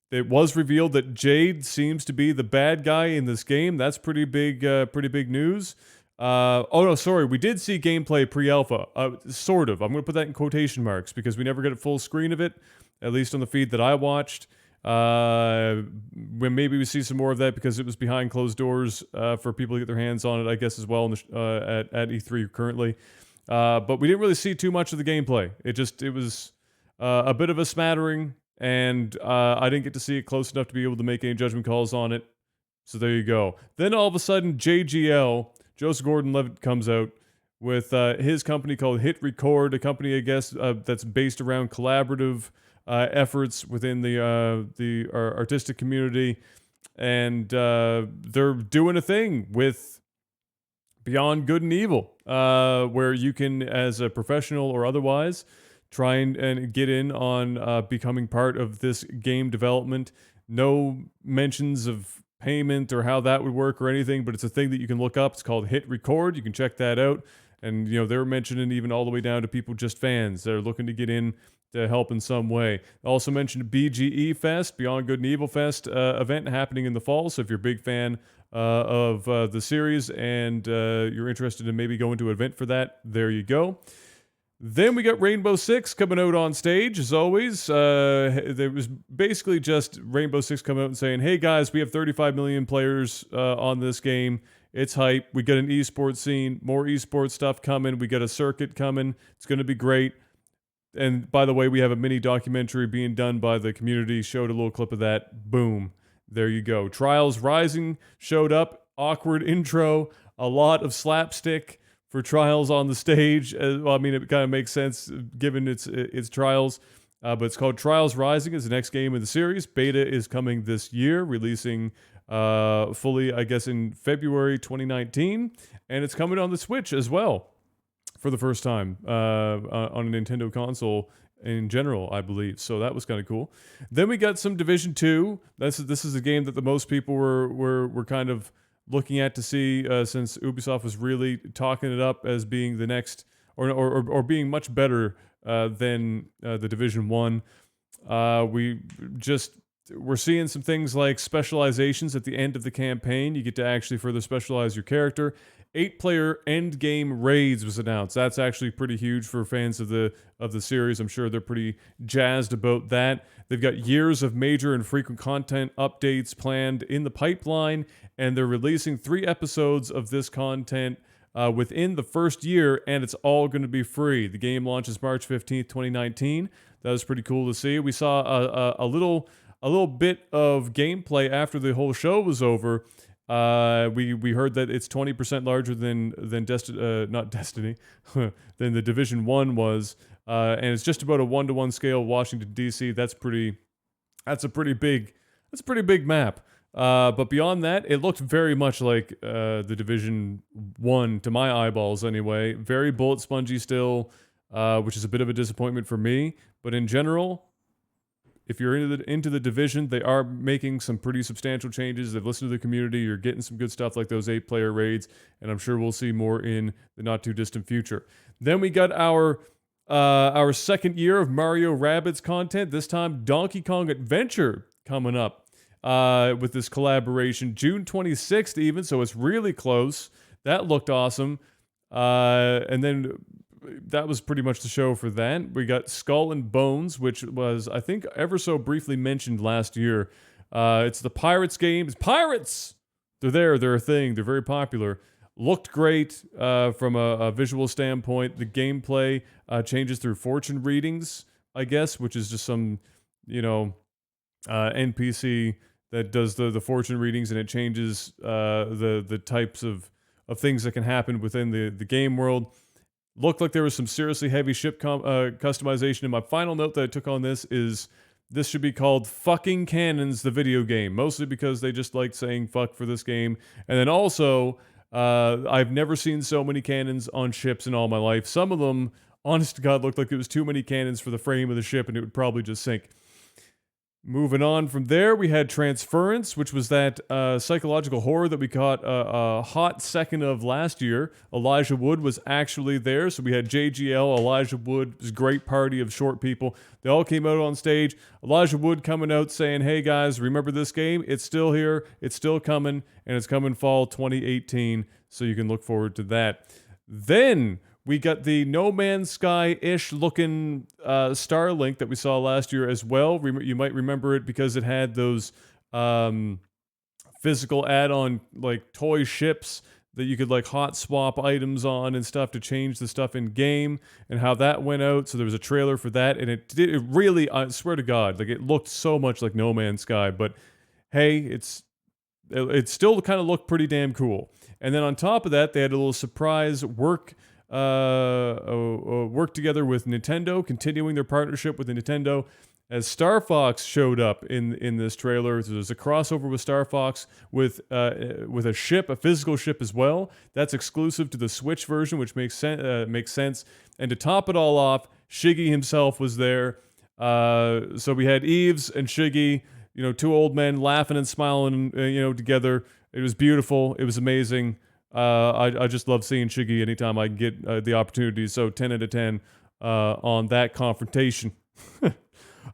It was revealed that Jade seems to be the bad guy in this game. That's pretty big news. Oh no, sorry. We did see gameplay pre-alpha. Sort of. I'm going to put that in quotation marks because we never got a full screen of it, at least on the feed that I watched. When maybe we see some more of that because it was behind closed doors for people to get their hands on it, I guess, as well at E3 currently. But we didn't really see too much of the gameplay. It was a bit of a smattering, and I didn't get to see it close enough to be able to make any judgment calls on it. So there you go. Then all of a sudden, JGL, Joseph Gordon-Levitt, comes out with his company called Hit Record, a company, I guess, that's based around collaborative efforts within the artistic community, and they're doing a thing with Beyond Good and Evil, where you can, as a professional or otherwise, try and get in on becoming part of this game development. No mentions of payment or how that would work or anything, but it's a thing that you can look up. It's called Hit Record. You can check that out. And, you know, they were mentioning even all the way down to people just fans that are looking to get in to help in some way. Also mentioned BGE Fest, Beyond Good and Evil Fest event happening in the fall. So if you're a big fan of the series and you're interested in maybe going to an event for that, there you go. Then we got Rainbow Six coming out on stage, as always. There was basically just Rainbow Six coming out and saying, hey guys, we have 35 million players on this game. It's hype. We got an esports scene, more esports stuff coming. We got a circuit coming. It's going to be great. And by the way, we have a mini documentary being done by the community. Showed a little clip of that. Boom. There you go. Trials Rising showed up. Awkward intro. A lot of slapstick for Trials on the stage. Well, I mean, it kind of makes sense given its Trials. But it's called Trials Rising. It's the next game in the series. Beta is coming this year, releasing fully, I guess, in February 2019. And it's coming on the Switch as well for the first time on a Nintendo console in general, I believe. So that was kind of cool. Then we got some Division 2. This is a game that the most people were kind of looking at to see since Ubisoft was really talking it up as being the next or being much better than the Division 1. We just we're seeing some things like specializations at the end of the campaign. You get to actually further specialize your character. 8-player end game raids was announced. That's actually pretty huge for fans of the series. I'm sure they're pretty jazzed about that. They've got years of major and frequent content updates planned in the pipeline, and they're releasing 3 episodes of this content within the first year, and it's all going to be free. The game launches March 15th, 2019. That was pretty cool to see. We saw a little bit of gameplay after the whole show was over. We heard that it's 20% larger than not Destiny, than the Division 1 was, and it's just about a 1-to-1 scale. Washington D.C. That's a pretty big map. But beyond that, it looked very much like the Division 1 to my eyeballs anyway. Very bullet spongy still, which is a bit of a disappointment for me. But in general, if you're into the Division, they are making some pretty substantial changes. They've listened to the community. You're getting some good stuff like those 8-player raids, and I'm sure we'll see more in the not-too-distant future. Then we got our second year of Mario Rabbids content, this time Donkey Kong Adventure coming up with this collaboration. June 26th even, so it's really close. That looked awesome. And then that was pretty much the show for that. We got Skull and Bones, which was, I think, ever so briefly mentioned last year. It's the Pirates game. It's Pirates! They're a thing. They're very popular. Looked great from a visual standpoint. The gameplay changes through fortune readings, I guess, which is just some, NPC that does the fortune readings, and it changes the types of things that can happen within the game world. Looked like there was some seriously heavy ship customization. And my final note that I took on this is this should be called Fucking Cannons, the video game. Mostly because they just like saying fuck for this game. And then also, I've never seen so many cannons on ships in all my life. Some of them, honest to God, looked like it was too many cannons for the frame of the ship and it would probably just sink. Moving on from there, we had Transference, which was that psychological horror that we caught a hot second of last year. Elijah Wood was actually there, so we had JGL, Elijah Wood, this great party of short people. They all came out on stage. Elijah Wood coming out saying, hey guys, remember this game? It's still here, it's still coming, and it's coming fall 2018, so you can look forward to that. Then we got the No Man's Sky-ish looking Starlink that we saw last year as well. You might remember it because it had those physical add-on like toy ships that you could like hot swap items on and stuff to change the stuff in game, and how that went out. So there was a trailer for that, and it really, I swear to God, like it looked so much like No Man's Sky. But hey, it still kind of looked pretty damn cool. And then on top of that, they had a little surprise work together with Nintendo, continuing their partnership with Nintendo, as Star Fox showed up in this trailer. So there's a crossover with Star Fox with a ship, a physical ship as well. That's exclusive to the Switch version, which makes sense. And to top it all off, Shiggy himself was there. So we had Eves and Shiggy, two old men laughing and smiling, together. It was beautiful. It was amazing. I just love seeing Shiggy anytime I can get the opportunity. So 10 out of 10 on that confrontation.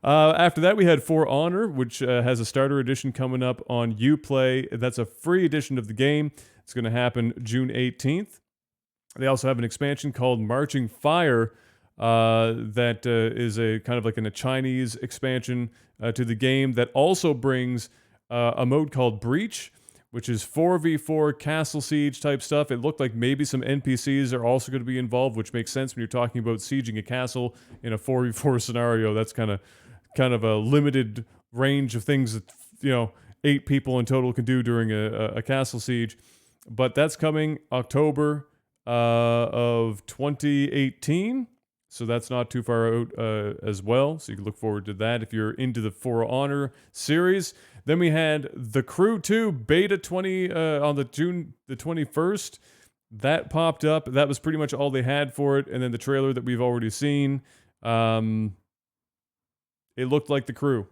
After that, we had For Honor, which has a starter edition coming up on Uplay. That's a free edition of the game. It's going to happen June 18th. They also have an expansion called Marching Fire that is a kind of like a Chinese expansion to the game that also brings a mode called Breach, which is 4v4 castle siege type stuff. It looked like maybe some NPCs are also going to be involved, which makes sense when you're talking about sieging a castle in a 4v4 scenario. That's kind of a limited range of things that 8 people in total can do during a castle siege. But that's coming October of 2018. So that's not too far out as well. So you can look forward to that if you're into the For Honor series. Then we had The Crew 2 Beta 20 on the June the 21st. That popped up. That was pretty much all they had for it. And then the trailer that we've already seen. It looked like The Crew.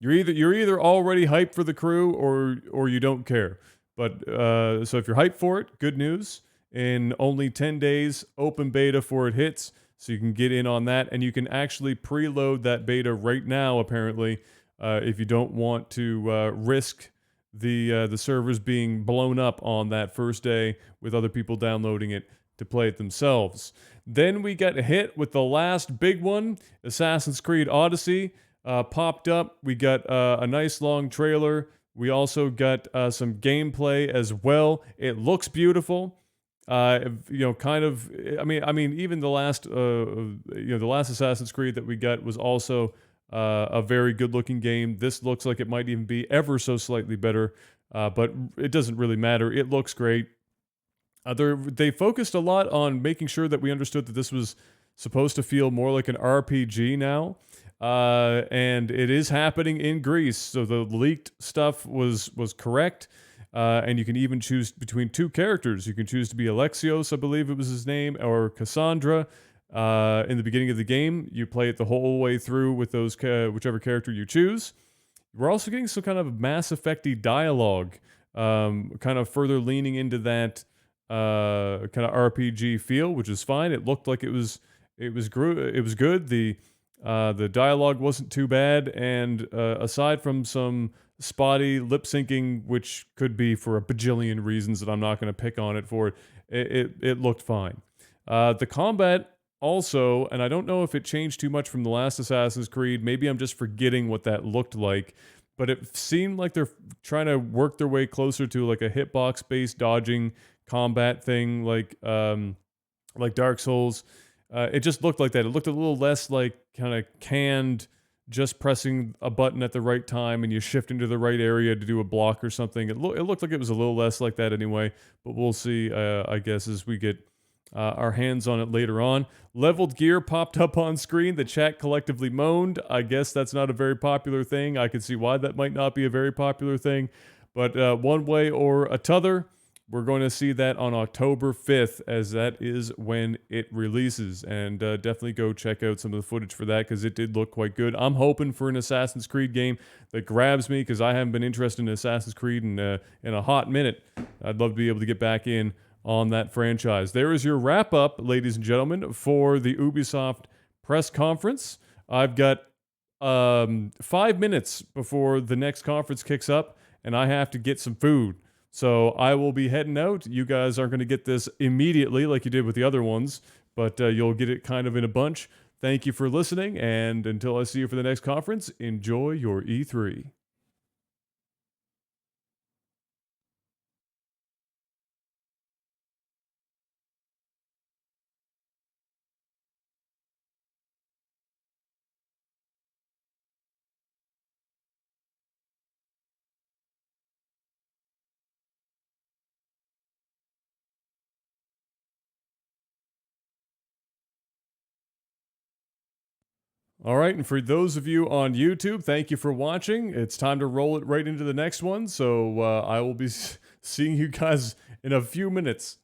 You're either already hyped for The Crew or you don't care. But so if you're hyped for it, good news. In only 10 days, open beta before it hits, so you can get in on that, and you can actually preload that beta right now, apparently, if you don't want to risk the servers being blown up on that first day with other people downloading it to play it themselves. Then we got hit with the last big one, Assassin's Creed Odyssey popped up. We got a nice long trailer. We also got some gameplay as well. It looks beautiful. Kind of. I mean, even the last, the last Assassin's Creed that we got was also a very good-looking game. This looks like it might even be ever so slightly better, but it doesn't really matter. It looks great. They focused a lot on making sure that we understood that this was supposed to feel more like an RPG now. And it is happening in Greece, so the leaked stuff was correct. And you can even choose between two characters. You can choose to be Alexios, I believe it was his name, or Cassandra. In the beginning of the game, you play it the whole way through with those whichever character you choose. We're also getting some kind of Mass Effect-y dialogue, kind of further leaning into that kind of RPG feel, which is fine. It looked like it was good. The dialogue wasn't too bad, and aside from some spotty lip syncing, which could be for a bajillion reasons that I'm not going to pick on it for, it looked fine. The combat also, and I don't know if it changed too much from the last Assassin's Creed. Maybe I'm just forgetting what that looked like, but it seemed like they're trying to work their way closer to like a hitbox-based dodging combat thing, like Dark Souls. It just looked like that. It looked a little less like kind of canned, just pressing a button at the right time and you shift into the right area to do a block or something. It looked like it was a little less like that anyway, but we'll see, I guess, as we get our hands on it later on. Leveled gear popped up on screen. The chat collectively moaned. I guess that's not a very popular thing. I can see why that might not be a very popular thing, but one way or t'other, we're going to see that on October 5th, as that is when it releases. And definitely go check out some of the footage for that, because it did look quite good. I'm hoping for an Assassin's Creed game that grabs me, because I haven't been interested in Assassin's Creed in a hot minute. I'd love to be able to get back in on that franchise. There is your wrap-up, ladies and gentlemen, for the Ubisoft press conference. I've got 5 minutes before the next conference kicks up, and I have to get some food. So I will be heading out. You guys aren't going to get this immediately like you did with the other ones, but you'll get it kind of in a bunch. Thank you for listening, and until I see you for the next conference, enjoy your E3. All right, and for those of you on YouTube, thank you for watching. It's time to roll it right into the next one, so I will be seeing you guys in a few minutes.